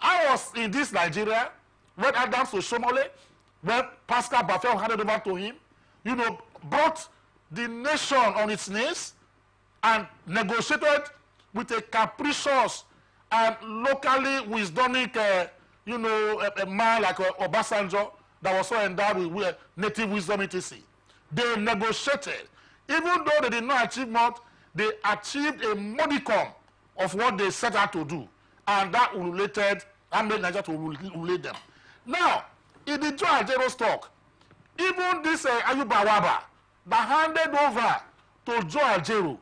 I was in this Nigeria when Adams Oshomole, when Pascal Bafiawu handed over to him, brought the nation on its knees and negotiated with a capricious and locally wisdomic, a man like Obasanjo that was so endowed with native wisdom, etc. They negotiated. Even though they did not achieve much, they achieved a modicum of what they set out to do. And that related and made Nigeria to relate them. Now, in the Joe Ajaero talk, even this Ayuba Waba that handed over to Joe Ajaero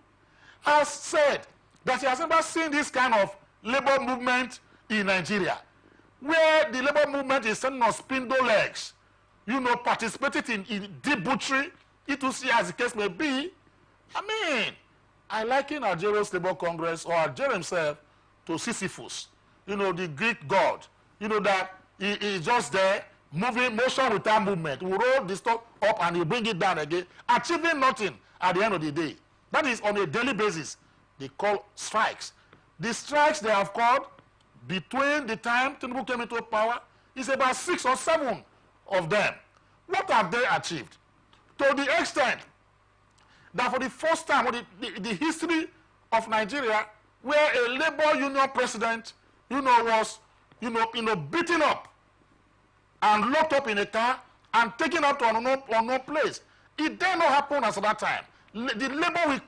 has said that he has never seen this kind of labor movement in Nigeria, where the labor movement is sending on spindle legs, participating in debauchery, E2C as the case may be. I liken Ajaero's Labour Congress or Ajaero himself to Sisyphus, the Greek god, that he is just there, moving motion without movement. We roll the stuff up and he bring it down again, achieving nothing at the end of the day. That is on a daily basis. They call strikes. The strikes they have called between the time Tinubu came into power is about 6 or 7 of them. What have they achieved? To the extent that for the first time in the history of Nigeria, where a labor union president, was, beaten up and locked up in a car and taken up to unknown place. It did not happen as at that time. The labor will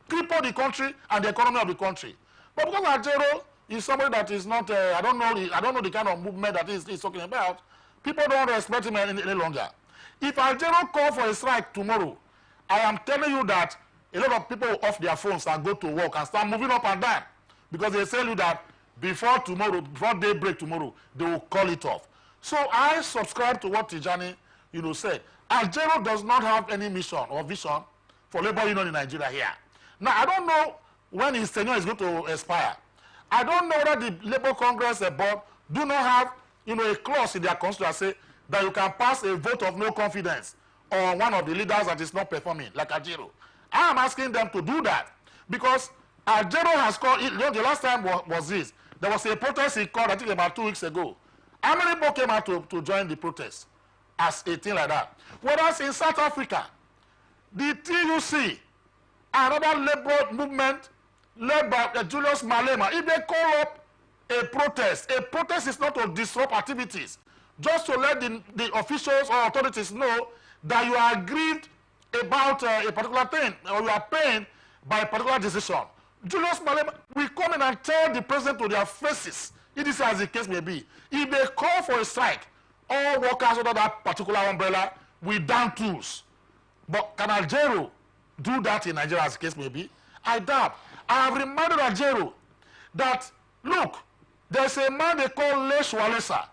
cripple the country and the economy of the country. But because Ajaero is somebody that is not, I don't know the kind of movement that he's talking about, people don't respect him any longer. If Ajaero call for a strike tomorrow, I am telling you that a lot of people will off their phones and go to work and start moving up and down, because they tell you that before daybreak tomorrow, they will call it off. So I subscribe to what Tijani, said. Ajaero does not have any mission or vision for labor union in Nigeria here. Now, I don't know when his tenure is going to expire. I don't know whether the Labour Congress board do not have, a clause in their constitution that you can pass a vote of no confidence on one of the leaders that is not performing, like Ajaero. I am asking them to do that, because Ajaero has called, the last time was this. There was a protest he called, I think about 2 weeks ago. How many people came out to join the protest as a thing like that? Whereas in South Africa, the TUC, another labor movement led by Julius Malema, if they call up a protest is not to disrupt activities, just to let the officials or authorities know that you are aggrieved about a particular thing, or you are pained by a particular decision. Julius Malema will come in and tell the president to their faces, it is as the case may be. If they call for a strike, all workers under that particular umbrella will down tools. But can Ajaero do that in Nigeria as the case may be? I doubt. I have reminded Ajaero that, look, there's a man they call Lech Walesa.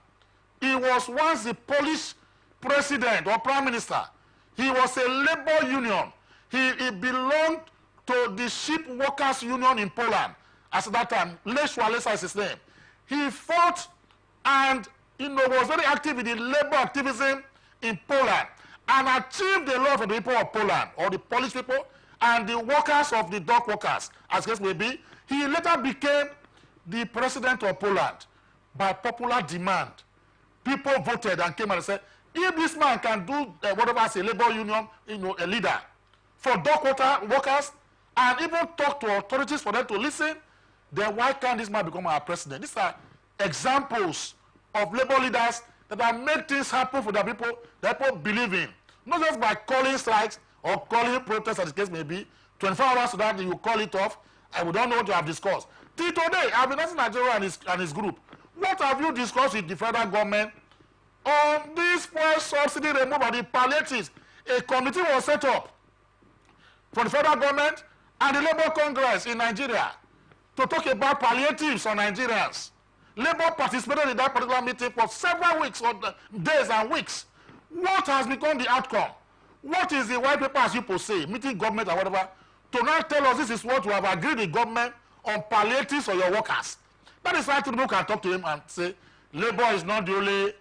He was once the Polish president or prime minister. He was a labor union. He belonged to the ship workers union in Poland. At that time, Lech Walesa is his name. He fought and was very active in the labor activism in Poland and achieved a lot for the people of Poland, or the Polish people, and the workers of the dock workers, as case may be. He later became the president of Poland by popular demand. People voted and came and said, if this man can do whatever as a labor union, a leader for dock workers, and even talk to authorities for them to listen, then why can't this man become our president? These are examples of labor leaders that have made things happen for the people that people believe in. Not just by calling strikes or calling protests, as the case may be. 24 hours to that, you call it off, and we don't know what you have discussed. Till today, I've been asking Nigeria and his group, what have you discussed with the federal government on this fuel subsidy removal by the palliatives? A committee was set up for the federal government and the Labour Congress in Nigeria to talk about palliatives on Nigerians. Labour participated in that particular meeting for several weeks, or days and weeks. What has become the outcome? What is the white paper, as you say, meeting government or whatever, to now tell us this is what we have agreed with government on palliatives for your workers? That is why people can talk to him and say, Labour is not the only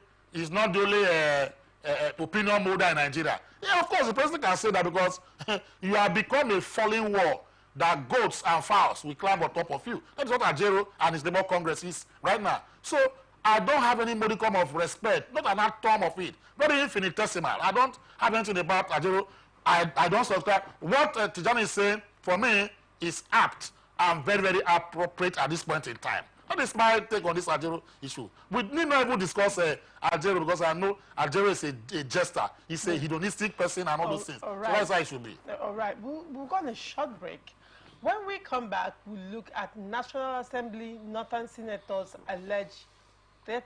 opinion holder in Nigeria. Yeah, of course, the president can say that because you have become a falling wall that goats and fowls will climb on top of you. That is what Ajero and his Labour Congress is right now. So I don't have any modicum of respect, not an atom of it, very infinitesimal. I don't have anything about Ajero. I don't subscribe. What Tijani is saying, for me, is apt and very, very appropriate at this point in time. That is my take on this Ajero issue. We need not even discuss Ajero, because I know Ajero is a jester. He's a hedonistic person and all those things. All right. So that's how it should be. All right, we'll go on a short break. When we come back, we'll look at National Assembly Northern Senators' alleged 3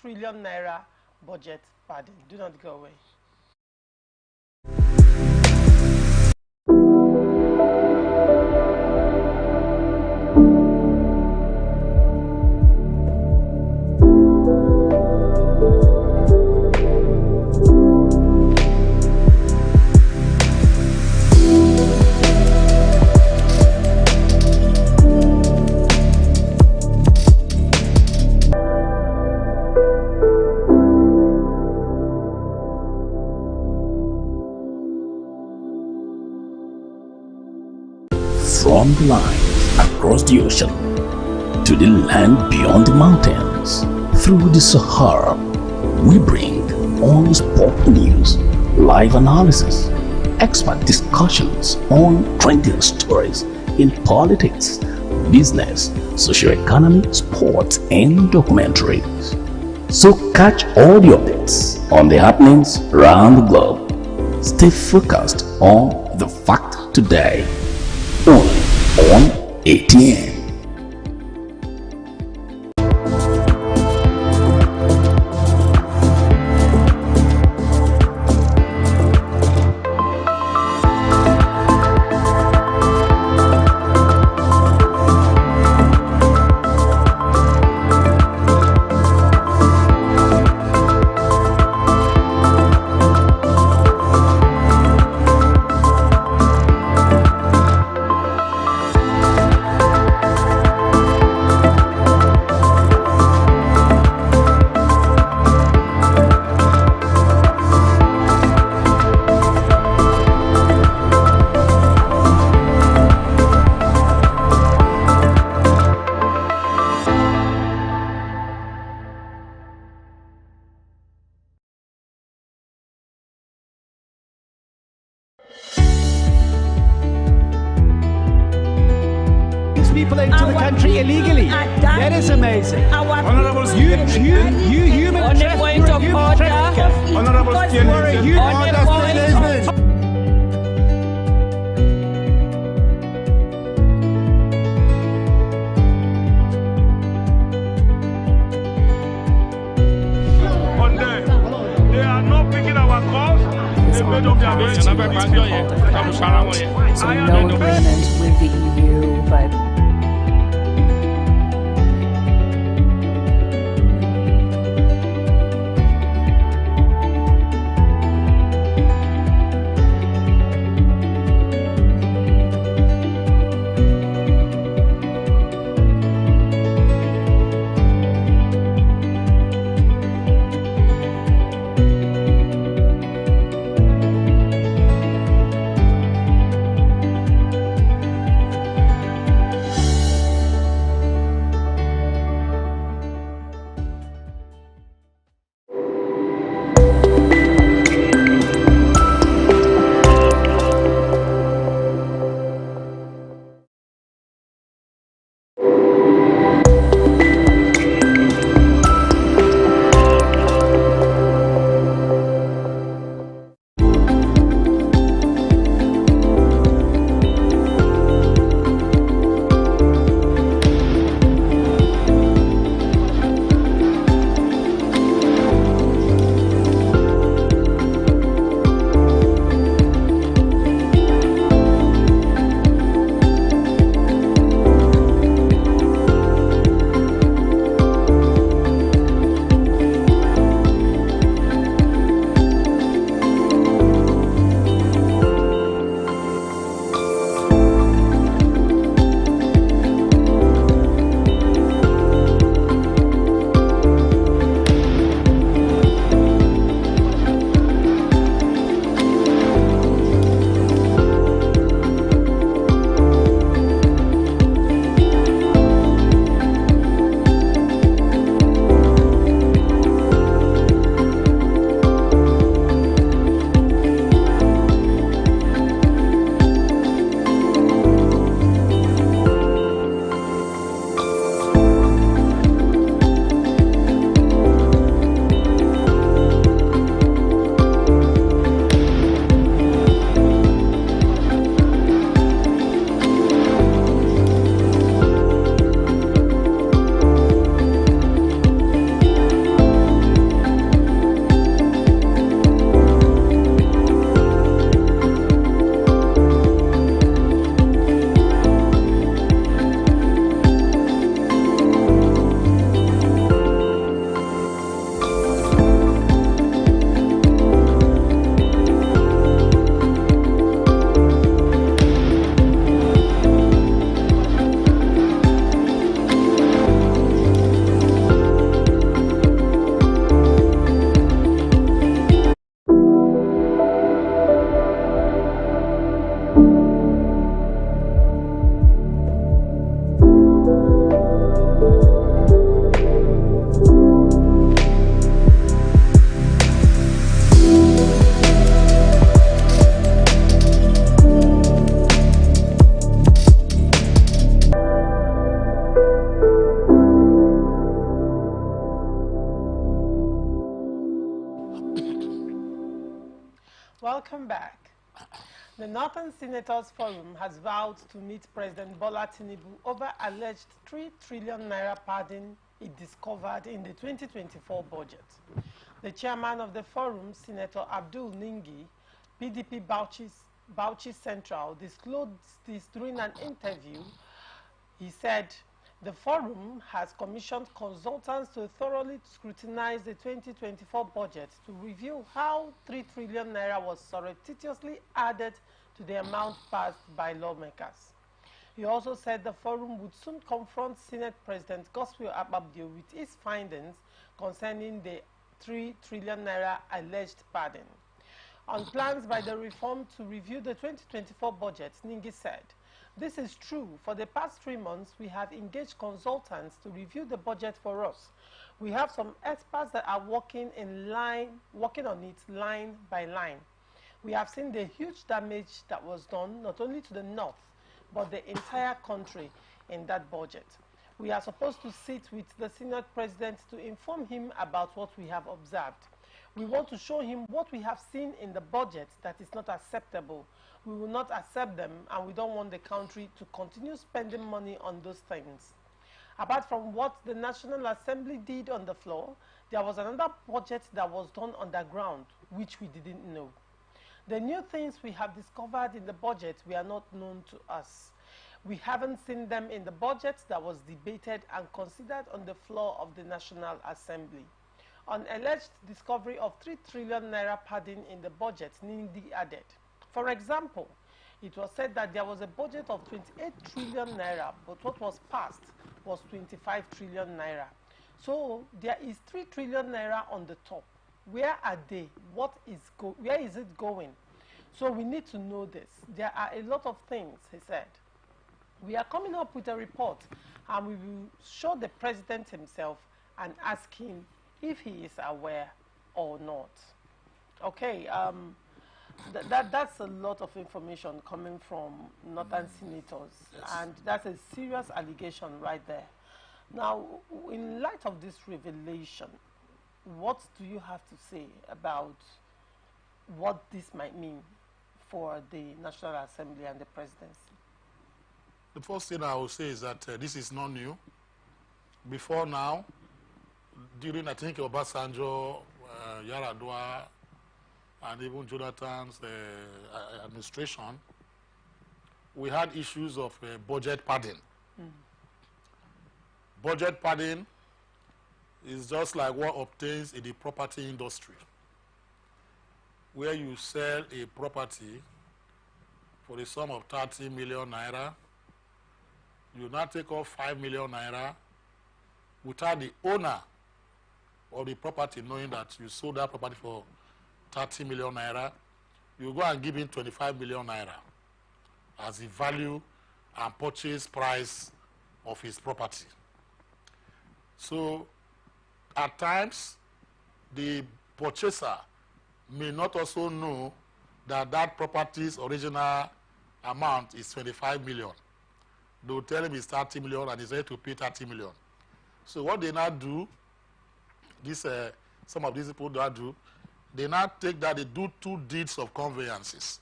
trillion naira budget pardon. Do not go away. From the lines across the ocean to the land beyond the mountains, through the Sahara, we bring all sport news, live analysis, expert discussions on trending stories in politics, business, socio-economy, sports, and documentaries. So catch all the updates on the happenings around the globe. Stay focused on the fact today. Only on ATN. People into the country illegally. That is amazing. You human trafficker. You are a human trafficker. On them. They are not picking our calls. They made up their minds. So no agreement with the EU, but Welcome back. The Northern Senators Forum has vowed to meet President Bola Tinubu over alleged 3 trillion naira pardon it discovered in the 2024 budget. The chairman of the forum, Senator Abdul Ningi, PDP Bauchi Central, disclosed this during an interview. He said the forum has commissioned consultants to thoroughly scrutinize the 2024 budget to review how 3 trillion naira was surreptitiously added to the amount passed by lawmakers. He also said the forum would soon confront Senate President Godswill Akpabio with his findings concerning the 3 trillion naira alleged pardon. On plans by the reform to review the 2024 budget, Ningi said, "This is true. For the past 3 months, we have engaged consultants to review the budget for us. We have some experts that are working on it line by line. We have seen the huge damage that was done, not only to the north, but the entire country in that budget. We are supposed to sit with the Senate President to inform him about what we have observed. We want to show him what we have seen in the budget that is not acceptable. We will not accept them, and we don't want the country to continue spending money on those things." Apart from what the National Assembly did on the floor, there was another budget that was done underground, which we didn't know. The new things we have discovered in the budget were not known to us. We haven't seen them in the budget that was debated and considered on the floor of the National Assembly. On alleged discovery of 3 trillion naira pardon in the budget, Nindi added, "For example, it was said that there was a budget of 28 trillion naira, but what was passed was 25 trillion naira. So there is 3 trillion naira on the top. Where are they? Where is it going? So we need to know this. There are a lot of things," he said. "We are coming up with a report, and we will show the president himself and ask him if he is aware or not." Okay, that's a lot of information coming from Northern senators, yes. And that's a serious allegation right there. Now, in light of this revelation, what do you have to say about what this might mean for the National Assembly and the presidency? The first thing I will say is that this is not new. Before now, during, I think, Obasanjo, Yaradua, and even Jonathan's administration, we had issues of budget padding. Budget padding is just like what obtains in the property industry, where you sell a property for the sum of 30 million naira, you now take off 5 million naira without the owner of the property knowing that you sold that property for 30 million naira. You go and give him 25 million naira as the value and purchase price of his property. So at times, the purchaser may not also know that that property's original amount is 25 million. They will tell him it's 30 million and he's ready to pay 30 million. So what they now do, some of these people now do, they now take that, they do 2 deeds of conveyances.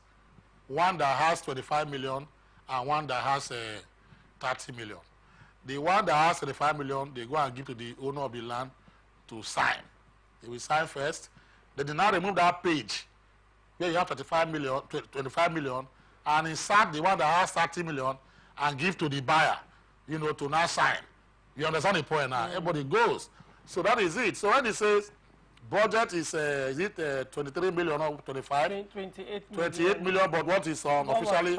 One that has 25 million and one that has 30 million. The one that has 25 million, they go and give to the owner of the land to sign. They will sign first. Then they now remove that page where you have 25 million, and insert the one that has 30 million and give to the buyer, to now sign. You understand the point now? Everybody goes. So that is it. So when it says budget is it 23 million or 25? 28 million, but what is officially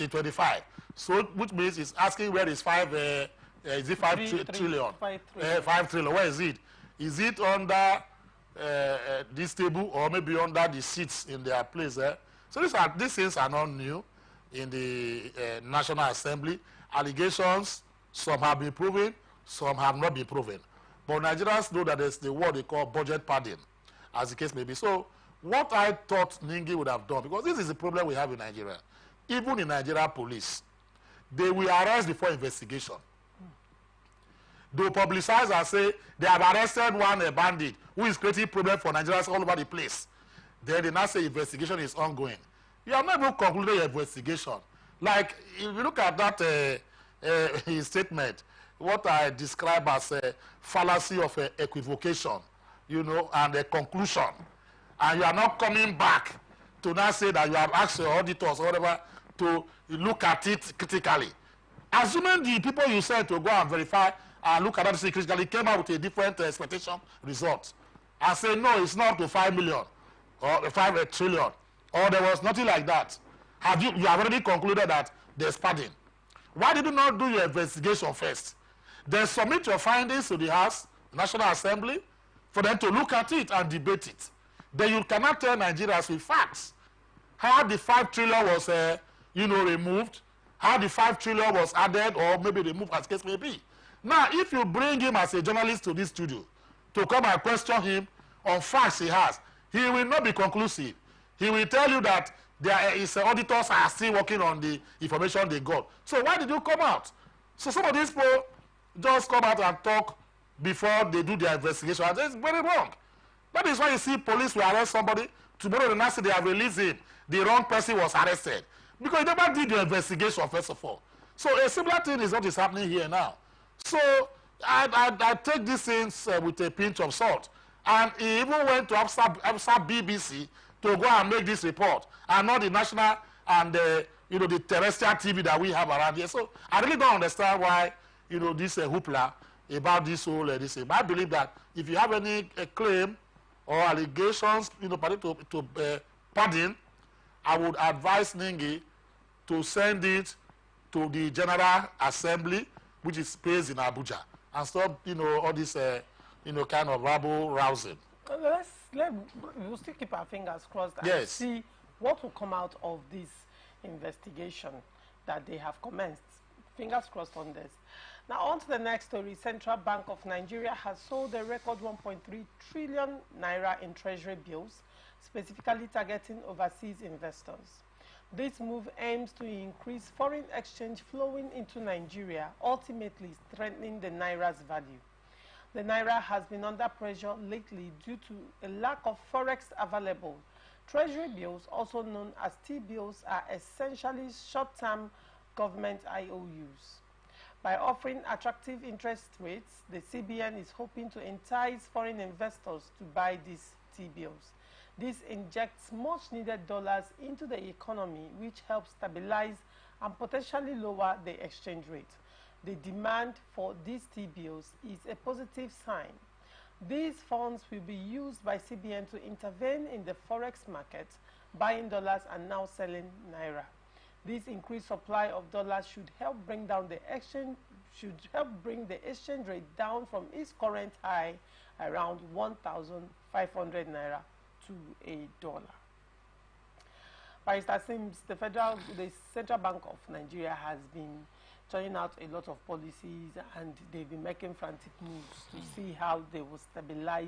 25. So which means it's asking where is 5 is it 5 trillion? 5 trillion. Where is it? Is it under this table or maybe under the seats in their place there? So these things are not new in the National Assembly. Allegations, some have been proven, some have not been proven. But Nigerians know that there's the word they call budget padding, as the case may be. So what I thought Ningi would have done, because this is the problem we have in Nigeria, even in Nigeria police, they will arrest before investigation. They will publicize and say they have arrested one bandit who is creating problem for Nigerians all over the place. Then they now say investigation is ongoing. You have not even concluded your investigation. Like, if you look at that his statement, what I describe as a fallacy of equivocation, you know, and a conclusion, and you are not coming back to now say that you have asked your auditors or whatever to look at it critically. Assuming the people you sent to go and verify and look at that critically came out with a different expectation result and say, no, it's not up to 5 million or 5 trillion, or there was nothing like that. You have already concluded that there's padding. Why did you not do your investigation first? Then submit your findings to the House, National Assembly, for them to look at it and debate it. Then you cannot tell Nigerians with facts how the 5 trillion was, removed, how the 5 trillion was added or maybe removed, as case may be. Now, if you bring him as a journalist to this studio to come and question him on facts he has, he will not be conclusive. He will tell you that his auditors are still working on the information they got. So why did you come out? So some of these people just come out and talk before they do their investigation. And that's very wrong. That is why you see police will arrest somebody. Tomorrow the next day they have released him. The wrong person was arrested. Because you never did your investigation, first of all. So a similar thing is what is happening here now. So I take these things with a pinch of salt. And he even went to Absa BBC to go and make this report, and not the national and the terrestrial TV that we have around here. So I really don't understand why this hoopla about this whole this thing. But I believe that if you have any claim or allegations, to pardon, I would advise Ningi to send it to the General Assembly, which is based in Abuja, and stop all this kind of rabble rousing. We'll still keep our fingers crossed and see what will come out of this investigation that they have commenced. Fingers crossed on this. Now on to the next story. Central Bank of Nigeria has sold a record 1.3 trillion naira in treasury bills, specifically targeting overseas investors. This move aims to increase foreign exchange flowing into Nigeria, ultimately strengthening the naira's value. The naira has been under pressure lately due to a lack of forex available. Treasury bills, also known as T-bills, are essentially short-term government IOUs. By offering attractive interest rates, the CBN is hoping to entice foreign investors to buy these T-bills. This injects much-needed dollars into the economy, which helps stabilize and potentially lower the exchange rate. The demand for these T-bills is a positive sign. These funds will be used by CBN to intervene in the forex market, buying dollars and now selling naira. This increased supply of dollars should help bring down the exchange rate down from its current high around 1,500 naira to a dollar. Barrister Sims, the Central Bank of Nigeria has been turning out a lot of policies, and they've been making frantic moves to see how they will stabilize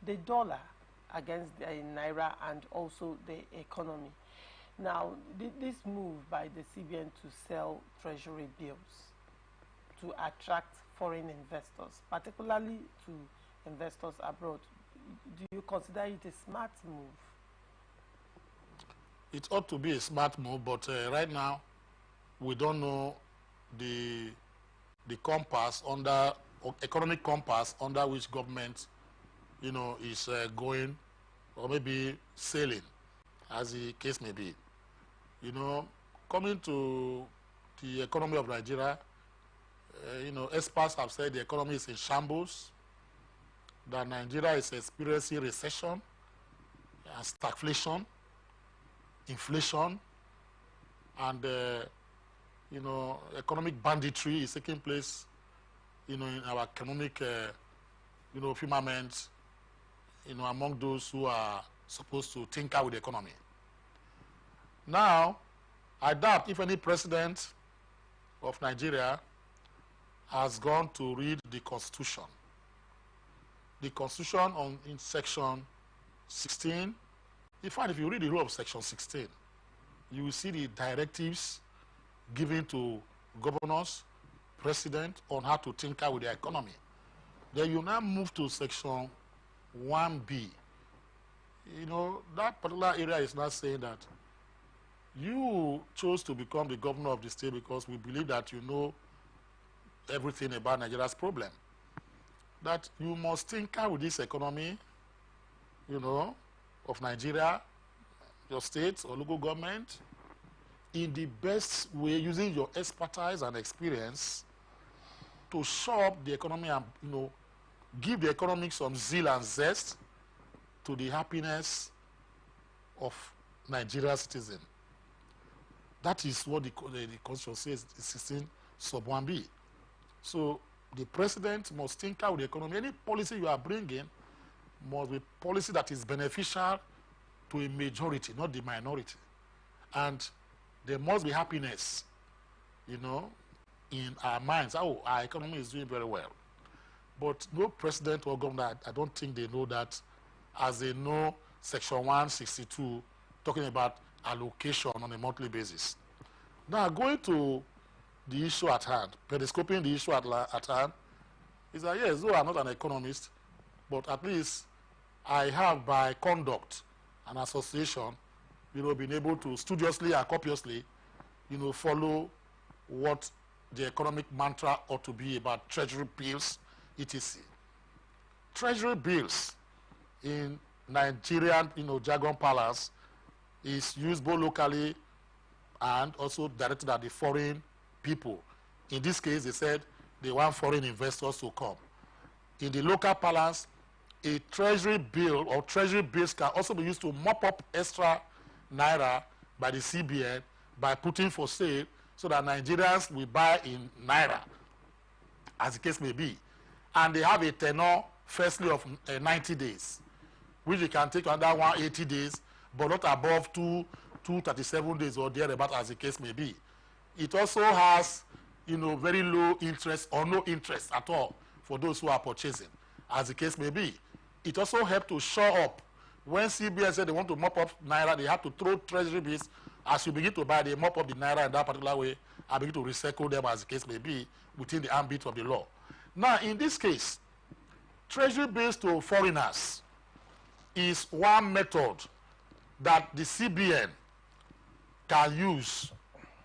the dollar against the naira and also the economy. Now, this move by the CBN to sell treasury bills to attract foreign investors, particularly to investors abroad, do you consider it a smart move? It ought to be a smart move, but right now we don't know the compass economic compass under which government is going, or maybe sailing, as the case may be. Coming to the economy of Nigeria, experts have said the economy is in shambles, that Nigeria is experiencing recession, stagflation, inflation, and economic banditry is taking place, in our economic, firmament, among those who are supposed to tinker with the economy. Now, I doubt if any president of Nigeria has gone to read the Constitution. The Constitution in Section 16, in fact, if you read the whole of Section 16, you will see the directives given to governors, president, on how to tinker with the economy. Then you now move to Section 1B. you know, that particular area is not saying that you chose to become the governor of the state because we believe that you know everything about Nigeria's problem. That you must tinker with this economy, you know, of Nigeria, your state or local government, in the best way, using your expertise and experience to shore up the economy and, you know, give the economy some zeal and zest to the happiness of Nigeria's citizen. That is what the Constitution says, 16 sub 1B. So the president must tinker with the economy. Any policy you are bringing must be policy that is beneficial to a majority, not the minority. And there must be happiness, you know, in our minds. Oh, our economy is doing very well. But no president or governor, I don't think they know that, as they know Section 162 talking about allocation on a monthly basis. Now, going to the issue at hand, periscoping the issue at hand, is that yes, though I'm not an economist, but at least I have, by conduct and association, you know, been able to studiously and copiously, you know, follow what the economic mantra ought to be about treasury bills, etc. Treasury bills in Nigerian, you know, jargon parlance is used both locally and also directed at the foreign people. In this case, they said they want foreign investors to come. In the local parlance, a treasury bill or treasury bills can also be used to mop up extra naira by the CBN by putting for sale so that Nigerians will buy in naira, as the case may be. And they have a tenure, firstly, of 90 days, which they can take under 180 days, but not above 237 days or thereabout, as the case may be. It also has, you know, very low interest or no interest at all for those who are purchasing, as the case may be. It also helped to shore up. When CBN said they want to mop up naira, they have to throw treasury bills. As you begin to buy, they mop up the naira in that particular way and begin to recycle them, as the case may be, within the ambit of the law. Now, in this case, treasury bills to foreigners is one method that the CBN can use,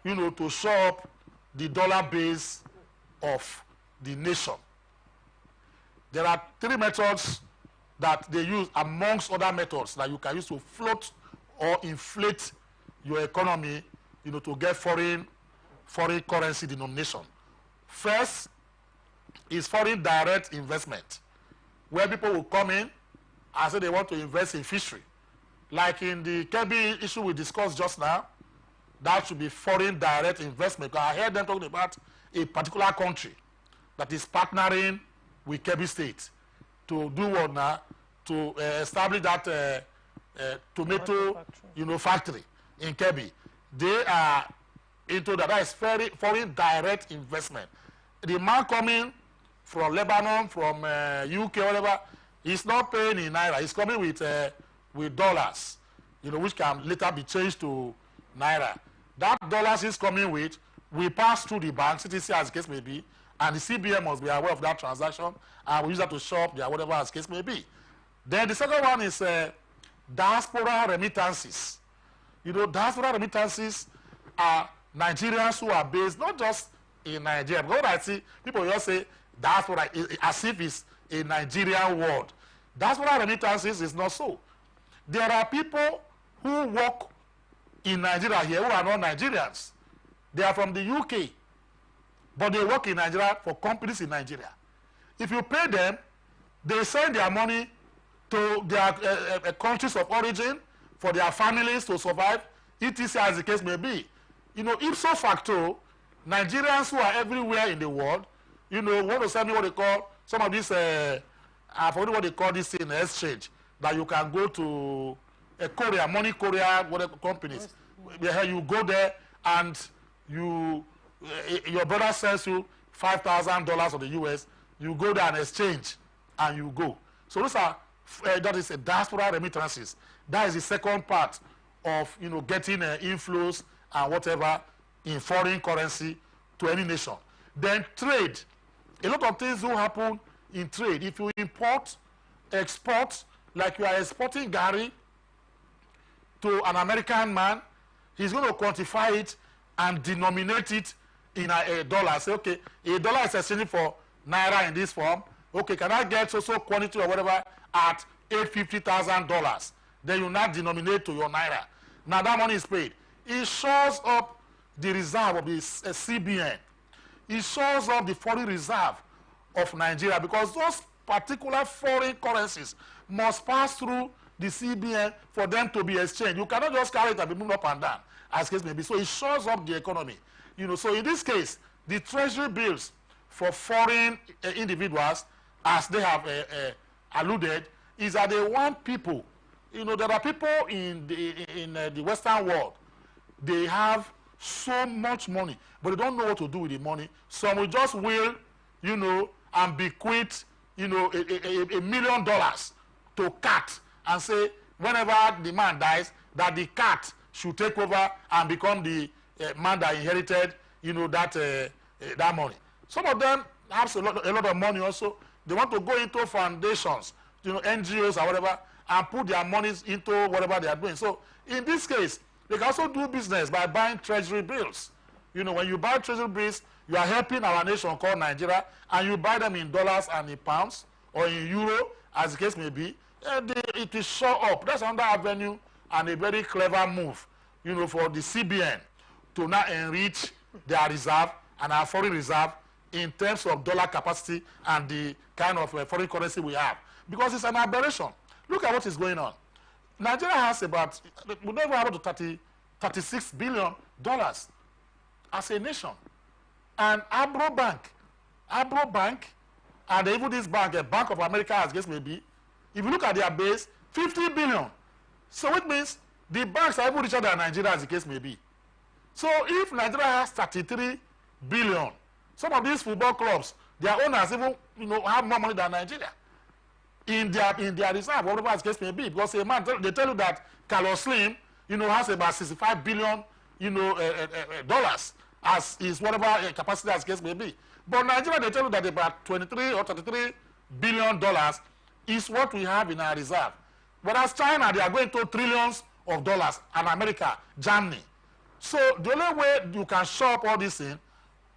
you know, to shore up the dollar base of the nation. There are three methods that they use amongst other methods that you can use to float or inflate your economy, you know, to get foreign currency denomination. First is foreign direct investment, where people will come in and say they want to invest in fishery. Like in the Kebbi issue we discussed just now, that should be foreign direct investment. Because I heard them talking about a particular country that is partnering with Kebbi State to do what now? To establish that tomato factory in Kebbi. They are into that. That is very foreign direct investment. The man coming from Lebanon, from UK, whatever, he's not paying in naira. He's coming with dollars, you know, which can later be changed to naira. That dollars he's coming with will pass through the bank, CTC as the case may be, and the CBN must be aware of that transaction and we use that to shop their whatever as the case may be. Then the second one is diaspora remittances. You know, diaspora remittances are Nigerians who are based not just in Nigeria. But what I see, people just say diaspora as if it's a Nigerian word. Diaspora remittances is not so. There are people who work in Nigeria here who are not Nigerians. They are from the UK, but they work in Nigeria for companies in Nigeria. If you pay them, they send their money to their countries of origin for their families to survive, etc. as the case may be. You know, ipso facto, Nigerians who are everywhere in the world, you know, want to send me what they call, some of these, I forget what they call this in exchange, that you can go to a courier, money courier, whatever companies. You go there and you, your brother sends you $5,000 of the US, you go there and exchange and you go. So those are, that is a diaspora remittances. That is the second part of, you know, getting inflows and whatever in foreign currency to any nation. Then trade. A lot of things do happen in trade. If you import, export, like you are exporting Gary to an American man, he's going to quantify it and denominate it in a dollar. Say, okay, a dollar is exchanging for naira in this form. Okay, can I get so quantity or whatever at $850,000? Then you now denominate to your naira. Now that money is paid. It shows up the reserve of the CBN. It shows up the foreign reserve of Nigeria, because those particular foreign currencies must pass through the CBN for them to be exchanged. You cannot just carry it and be moved up and down, as case may be. So it shows up the economy. You know, so in this case, the treasury bills for foreign individuals, as they have alluded, is that they want people. You know, there are people in the Western world, they have so much money, but they don't know what to do with the money. Some will just will, you know, and bequeath, you know, $1 million to cat and say whenever the man dies, that the cat should take over and become the man that inherited, you know, that money. Some of them have a lot of money also. They want to go into foundations, you know, NGOs or whatever, and put their monies into whatever they are doing. So in this case, they can also do business by buying treasury bills. You know, when you buy treasury bills, you are helping our nation called Nigeria, and you buy them in dollars and in pounds or in euro, as the case may be. It will show up. That's another avenue and a very clever move, you know, for the CBN to now enrich their reserve and our foreign reserve in terms of dollar capacity and the kind of foreign currency we have. Because it's an aberration. Look at what is going on. Nigeria has about, we never have to $36 billion as a nation. And Abro Bank, and even this bank, a Bank of America, as guess may be, if you look at their base, 50 billion. So it means the banks are even richer than Nigeria, as the case may be. So if Nigeria has 33 billion, some of these football clubs, their owners even, you know, have more money than Nigeria in their reserve, whatever the case may be. Because a man, they tell you that Carlos Slim, you know, has about 65 billion, you know, dollars as is whatever capacity as case may be. But Nigeria, they tell you that about 23 or 33 billion dollars is what we have in our reserve. Whereas China, they are going to trillions of dollars, and America, Germany. So the only way you can show up all these things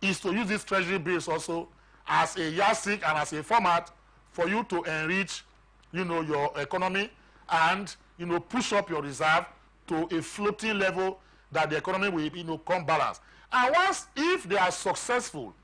is to use these treasury bills also as a yardstick and as a format for you to enrich, you know, your economy and, you know, push up your reserve to a floating level that the economy will, you know, come balance. And once, if they are successful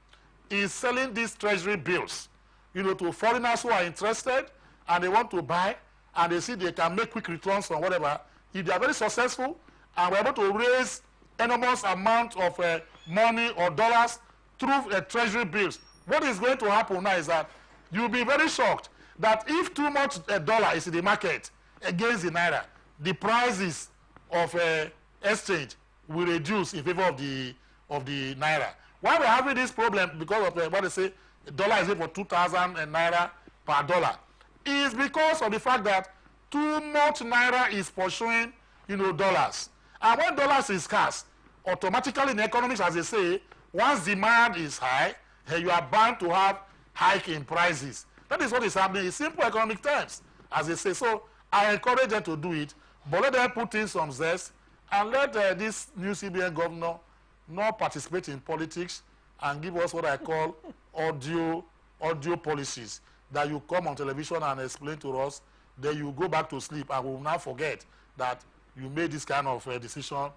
in selling these treasury bills, you know, to foreigners who are interested and they want to buy and they see they can make quick returns on whatever, if they are very successful and we're able to raise enormous amount of money or dollars through treasury bills, what is going to happen now is that you'll be very shocked that if too much dollar is in the market against the naira, the prices of exchange will reduce in favor of the naira. Why we're having this problem because of what they say, dollar is for 2,000 naira per dollar, is because of the fact that too much naira is pursuing, you know, dollars. And when dollars is scarce, automatically in economics, as they say, once demand is high, you are bound to have hike in prices. That is what is happening in simple economic terms, as they say. So I encourage them to do it, but let them put in some zest and let this new CBN governor not participate in politics and give us what I call audio policies, that you come on television and explain to us, then you go back to sleep and we will now forget that you made this kind of decision,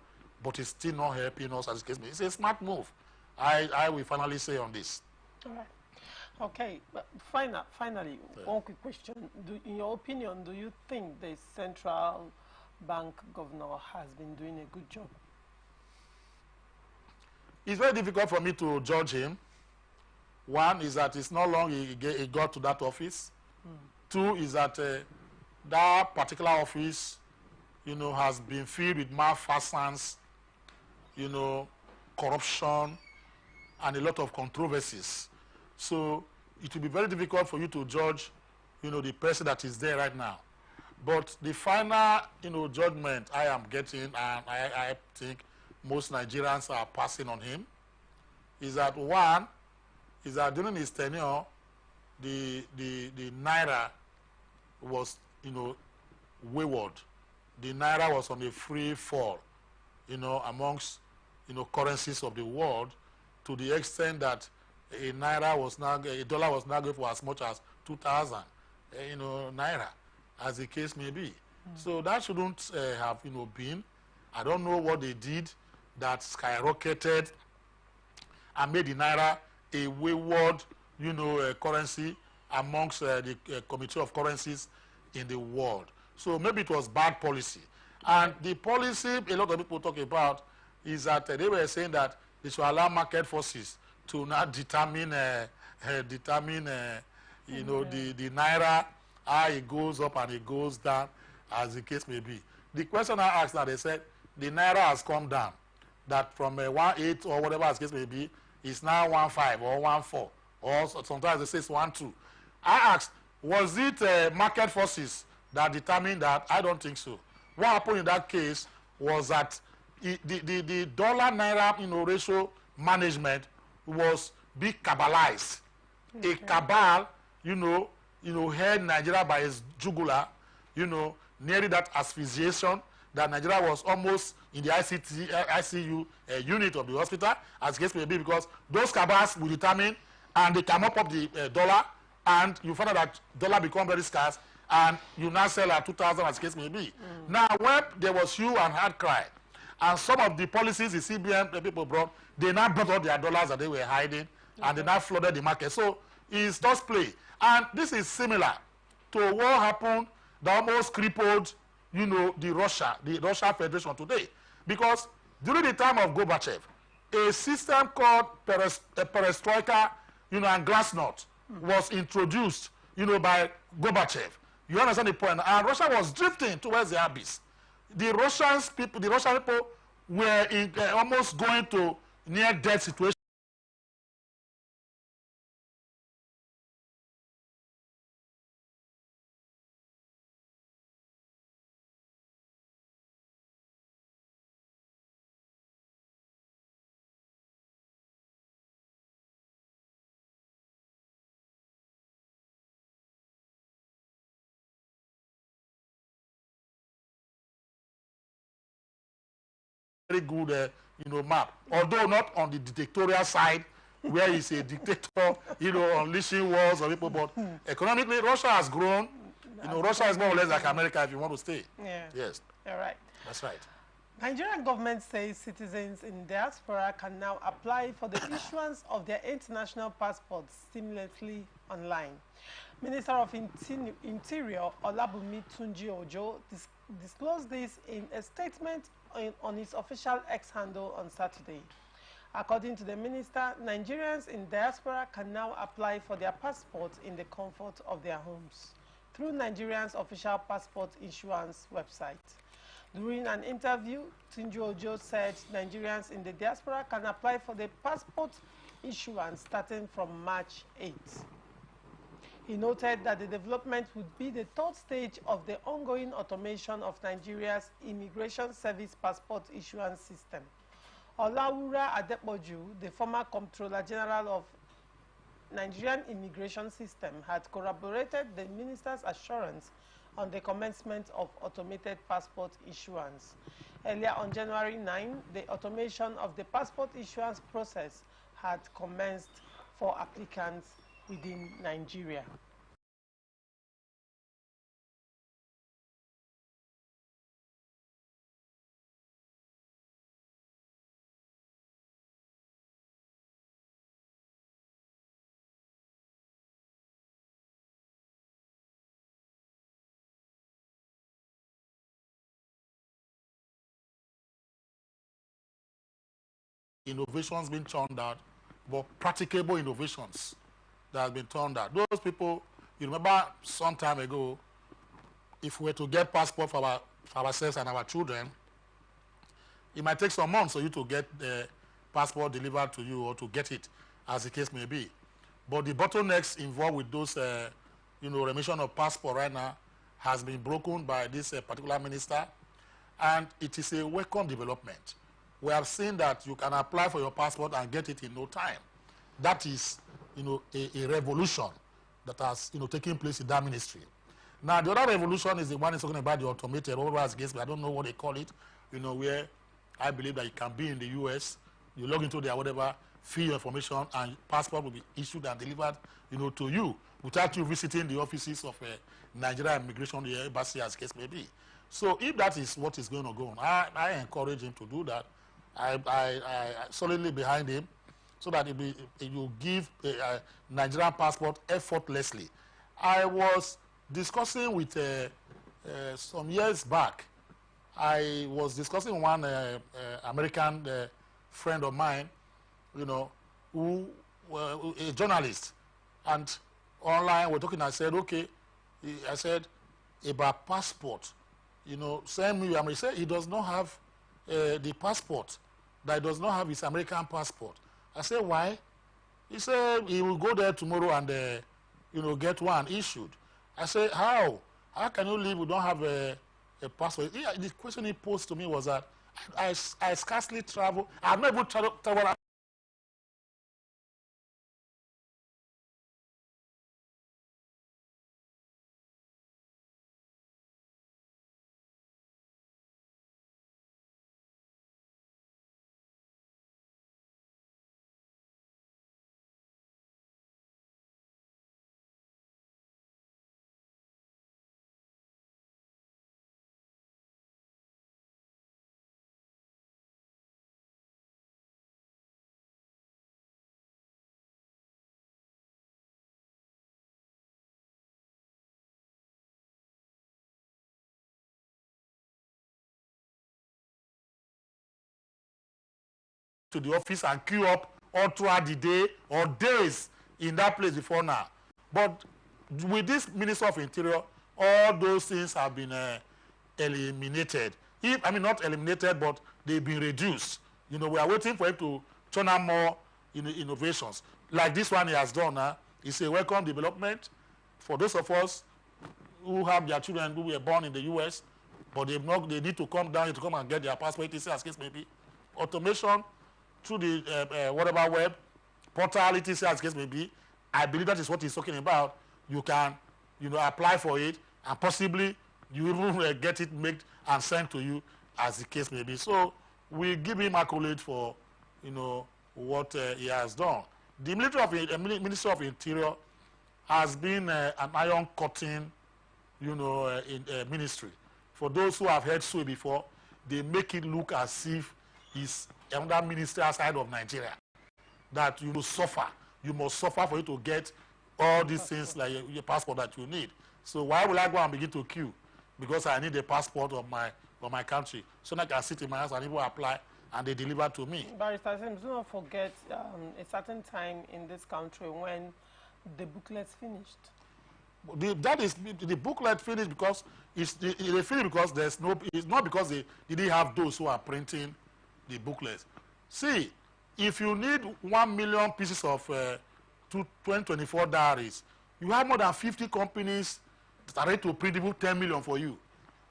but it's still not helping us as the case may be. It's a smart move. I will finally say on this. All right. Okay, but finally, one quick question. In your opinion, do you think the central bank governor has been doing a good job? It's very difficult for me to judge him. One is that it's not long he got to that office. Two is that that particular office, you know, has been filled with malfeasance, you know, corruption, and a lot of controversies. So it will be very difficult for you to judge, you know, the person that is there right now. But the final, you know, judgment I am getting, and I think most Nigerians are passing on him, is that one, is that during his tenure, the naira was, you know, wayward. the naira was on a free fall, amongst, currencies of the world, to the extent that a dollar was now going for as much as 2,000, naira, as the case may be. So that shouldn't have, been. I don't know what they did that skyrocketed and made the naira a wayward, currency amongst the committee of currencies in the world. So maybe it was bad policy. And the policy a lot of people talk about is that they were saying that they should allow market forces to now determine, the naira, how it goes up and it goes down, as the case may be. The question I asked now, they said the naira has come down, that from 1.8 or whatever as the case may be, is now 1.5 or 1.4, or sometimes they say it's 1.2. I asked, was it market forces that determined that? I don't think so. What happened in that case was that the dollar naira ratio management was being cabalized. Okay. A cabal, held Nigeria by its jugular, nearly that asphyxiation, that Nigeria was almost in the ICU unit of the hospital, as the case may be, because those cabals will determine, and they can mop up the dollar, and you find out that dollar become very scarce, and you now sell at 2,000 as the case may be. Now, when there was hue and hard cry, and some of the policies the CBN people brought, they now brought all their dollars that they were hiding, and they now flooded the market. So it's just play. And this is similar to what happened that almost crippled, the Russia Federation today. Because during the time of Gorbachev, a system called perestroika, and glasnost was introduced, by Gorbachev. You understand the point? And Russia was drifting towards the abyss. The Russian people were almost going to near-death situation. Very good, map. Although not on the dictatorial side, where he's a dictator, unleashing wars on people, but economically, Russia has grown. Russia is more or less like America if you want to stay. Yeah. Yes. All right. That's right. Nigerian government says citizens in diaspora can now apply for the issuance of their international passports seamlessly online. Minister of Interior Olabunmi Tunji Ojo disclosed this in a statement on his official X handle on Saturday. According to the minister, Nigerians in diaspora can now apply for their passports in the comfort of their homes through Nigerians' official passport issuance website. During an interview, Tunji Ojo said Nigerians in the diaspora can apply for the passport issuance starting from March 8. He noted that the development would be the third stage of the ongoing automation of Nigeria's Immigration Service passport issuance system. Olawura Adepoju, the former Comptroller General of Nigerian Immigration System, had corroborated the minister's assurance on the commencement of automated passport issuance. Earlier on January 9, the automation of the passport issuance process had commenced for applicants within Nigeria. Innovations being turned out, but practicable innovations that have been turned out. Those people, you remember some time ago, if we were to get passport for ourselves and our children, it might take some months for you to get the passport delivered to you or to get it, as the case may be. But the bottlenecks involved with those, remission of passport right now has been broken by this particular minister, and it is a welcome development. We have seen that you can apply for your passport and get it in no time. That is, a revolution that has, taken place in that ministry. Now, the other revolution is the one is talking about the automated, whatever as case, I don't know what they call it, you know, where I believe that you can be in the U.S., you log into their whatever, fill your information, and passport will be issued and delivered, you know, to you without you visiting the offices of Nigeria Immigration, the embassy, as case may be. So if that is what is going to go on, I encourage him to do that. I solidly behind him, so that it will give a Nigerian passport effortlessly. I was discussing with some years back. I was discussing one American friend of mine, you know, who a journalist, and online we're talking. I said, okay, I said about passport, you know, send me. I mean, he said he does not have the passport, that he does not have his American passport. I said, why? He said he will go there tomorrow and you know, get one issued. I said, how? How can you live? We don't have a passport. The question he posed to me was that I scarcely travel. I've not even traveled. To the office and queue up all throughout the day or days in that place before now. But with this Minister of Interior, all those things have been eliminated. I mean, not eliminated, but they've been reduced. You know, we are waiting for him to turn on more innovations. Like this one he has done now. It's a welcome development for those of us who have their children who were born in the U.S., but they need to come down here to come and get their passport, as case maybe. Automation through the whatever web portal, etc. as case may be. I believe that is what he's talking about. You can, you know, apply for it, and possibly you even get it made and sent to you, as the case may be. So we give him accolade for, you know, what he has done. The Ministry of Interior has been an iron curtain, you know, ministry. For those who have heard so before, they make it look as if it's another ministry outside of Nigeria, that you must suffer. You must suffer for you to get all these things like your passport that you need. So why will I go and begin to queue? Because I need a passport of my country, so that I can sit in my house and people apply and they deliver to me. Barrister Sims, do not forget a certain time in this country when the booklet's finished. The booklet finished because they finished because there's no. It's not because they didn't have those who are printing the booklets. See, if you need 1 million pieces of 2024 diaries, you have more than 50 companies that are ready to print even 10 million for you.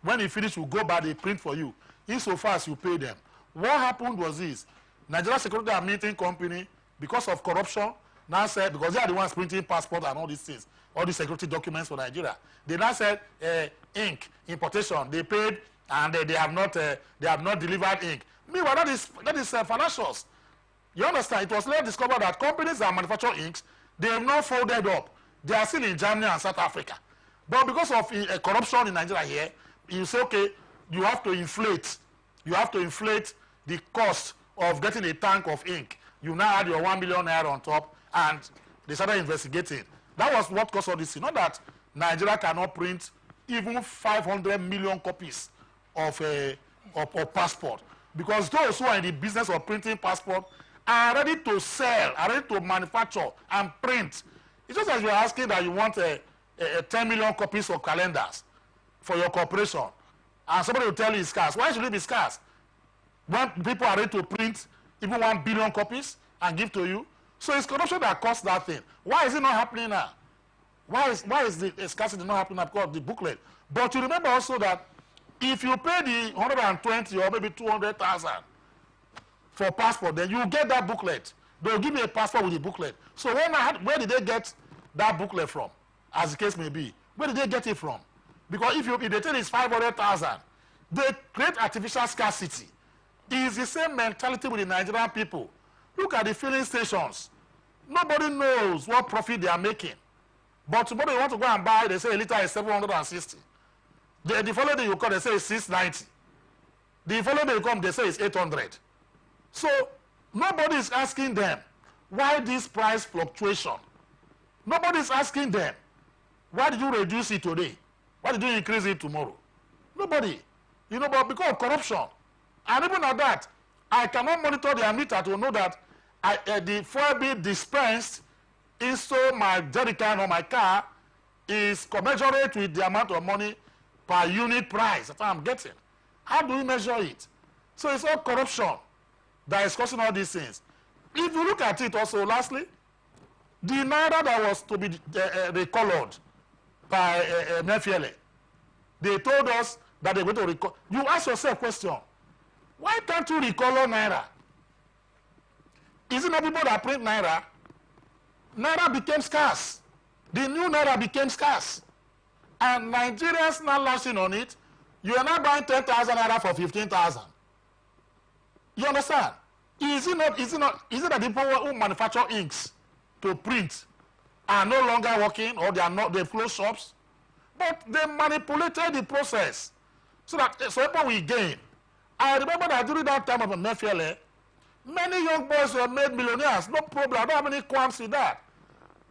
When you finish, you go back, they print for you, insofar as you pay them. What happened was this: Nigeria Security and Minting Company, because of corruption, now said, because they are the ones printing passport and all these things, all these security documents for Nigeria, they now said ink importation, they paid, and they have not delivered ink. Meanwhile, that is financials. You understand? It was later discovered that companies that manufacture inks, they have not folded up. They are still in Germany and South Africa. But because of corruption in Nigeria here, you say, okay, you have to inflate. You have to inflate the cost of getting a tank of ink. You now add your 1 million naira on top, and they started investigating. That was what caused all this. Not that Nigeria cannot print even 500 million copies of passport. Because those who are in the business of printing passport are ready to sell, are ready to manufacture and print. It's just as you're asking that you want 10 million copies of calendars for your corporation, and somebody will tell you it's scarce. Why should it be scarce? When people are ready to print even 1 billion copies and give to you. So it's corruption that caused that thing. Why is it not happening now? Why is the scarcity not happening now? Because of the booklet. But you remember also that if you pay the 120 or maybe 200,000 for passport, then you get that booklet. They'll give me a passport with the booklet. So where did they get that booklet from? As the case may be, where did they get it from? Because if they tell it's 500,000, they create artificial scarcity. It's the same mentality with the Nigerian people. Look at the filling stations. Nobody knows what profit they are making. But tomorrow you want to go and buy, they say a liter is 760. The following day you come, they say it's 690. The following day you come, they say it's 800. So nobody is asking them why this price fluctuation. Nobody is asking them why did you reduce it today? Why did you increase it tomorrow? Nobody. You know, but because of corruption. And even at that, I cannot monitor the meter to know that the fuel bill dispensed into my jerrycan or my car is commensurate with the amount of money per unit price that I'm getting. How do we measure it? So it's all corruption that is causing all these things. If you look at it also, lastly, the naira that was to be recolored by Mefiele, they told us that they're going to recolor. You ask yourself a question, why can't you recolor naira? Is it not people that print naira? Naira became scarce. The new naira became scarce. And Nigerians now lashing on it. You are now buying 10,000 naira for 15,000. You understand? Is it that the people who manufacture inks to print are no longer working, or they close shops? But they manipulated the process so that people will gain. I remember that during that time of Mefiele, many young boys were made millionaires. No problem. I don't have any qualms with that.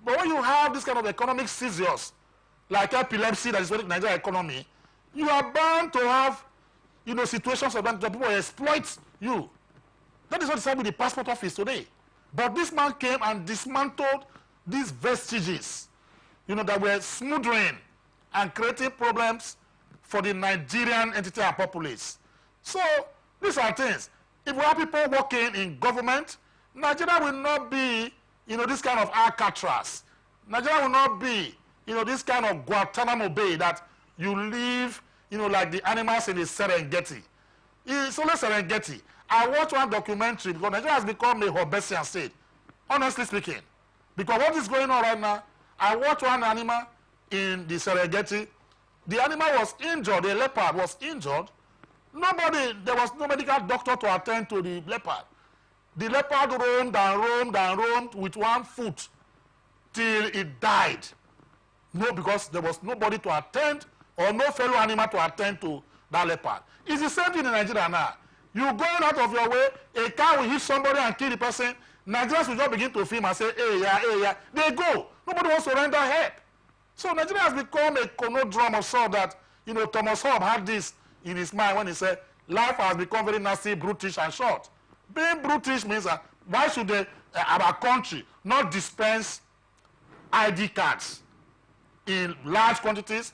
But when you have this kind of economic seizures, like epilepsy that is running the Nigerian economy, you are bound to have, situations where people exploit you. That is what is happening with the passport office today. But this man came and dismantled these vestiges, that were smothering and creating problems for the Nigerian entity and populace. So these are things. If we have people working in government, Nigeria will not be, this kind of Alcatraz. Nigeria will not be, this kind of Guantanamo Bay that you live, like the animals in the Serengeti. It's only Serengeti. I watched one documentary because Nigeria has become a Hobbesian state, honestly speaking. Because what is going on right now, I watched one animal in the Serengeti. The animal was injured, the leopard was injured. There was no medical doctor to attend to the leopard. The leopard roamed and roamed and roamed with one foot till it died. No, because there was nobody to attend or no fellow animal to attend to that leopard. It's the same thing in Nigeria now. You going out of your way, a car will hit somebody and kill the person. Nigerians will just begin to film and say, hey, yeah. They go. Nobody wants to render help. So Nigeria has become a conundrum of sort that, Thomas Hobbes had this in his mind when he said, life has become very nasty, brutish, and short. Being brutish means that why should our country not dispense ID cards in large quantities?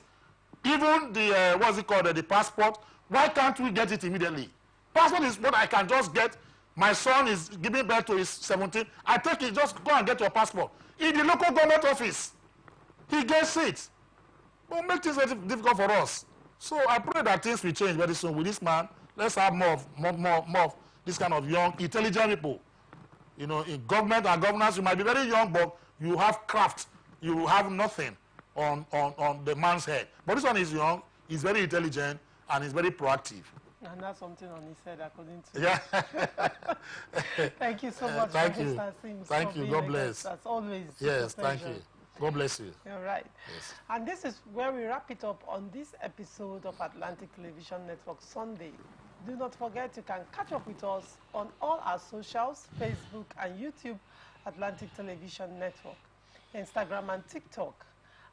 Even the, the passport, why can't we get it immediately? Passport is what I can just get. My son is giving birth to his 17th. I take it, just go and get your passport. In the local government office, he gets it. But make things very difficult for us. So I pray that things will change very soon with this man. Let's have more of this kind of young, intelligent people. In government and governance, you might be very young, but you have craft. You have nothing on the man's head. But this one is young, he's very intelligent, and he's very proactive. And that's something on his head, according to Yeah. Thank you so much. Thank you. Sims, thank you. God bless. As always. Yes, thank you. God bless you. All right. Yes. And this is where we wrap it up on this episode of Atlantic Television Network Sunday. Do not forget you can catch up with us on all our socials, Facebook and YouTube, Atlantic Television Network, Instagram and TikTok,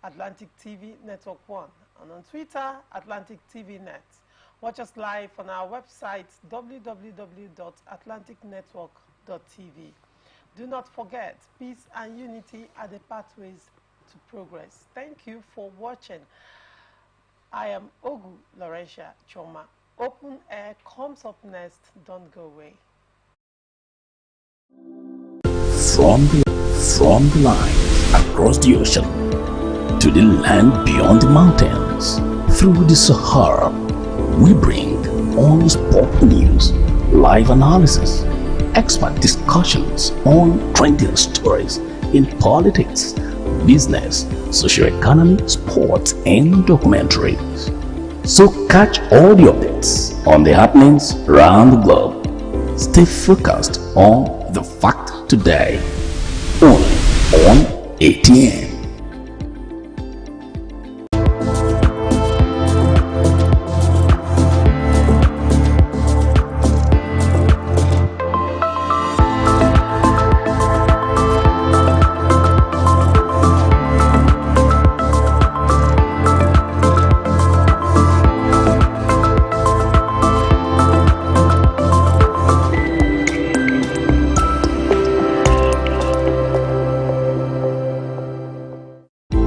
Atlantic TV Network 1, and on Twitter, Atlantic TV Net. Watch us live on our website, www.atlanticnetwork.tv. Do not forget, peace and unity are the pathways to progress. Thank you for watching. I am Ogu Laurentia Choma. Open Air comes up next. Don't go away. From the line across the ocean to the land beyond the mountains, through the Sahara, we bring on-spot news, live analysis, expert discussions on trending stories in politics, business, social economy, sports, and documentaries. So catch all the updates on the happenings around the globe. Stay focused on The Fact Today, only on ATN.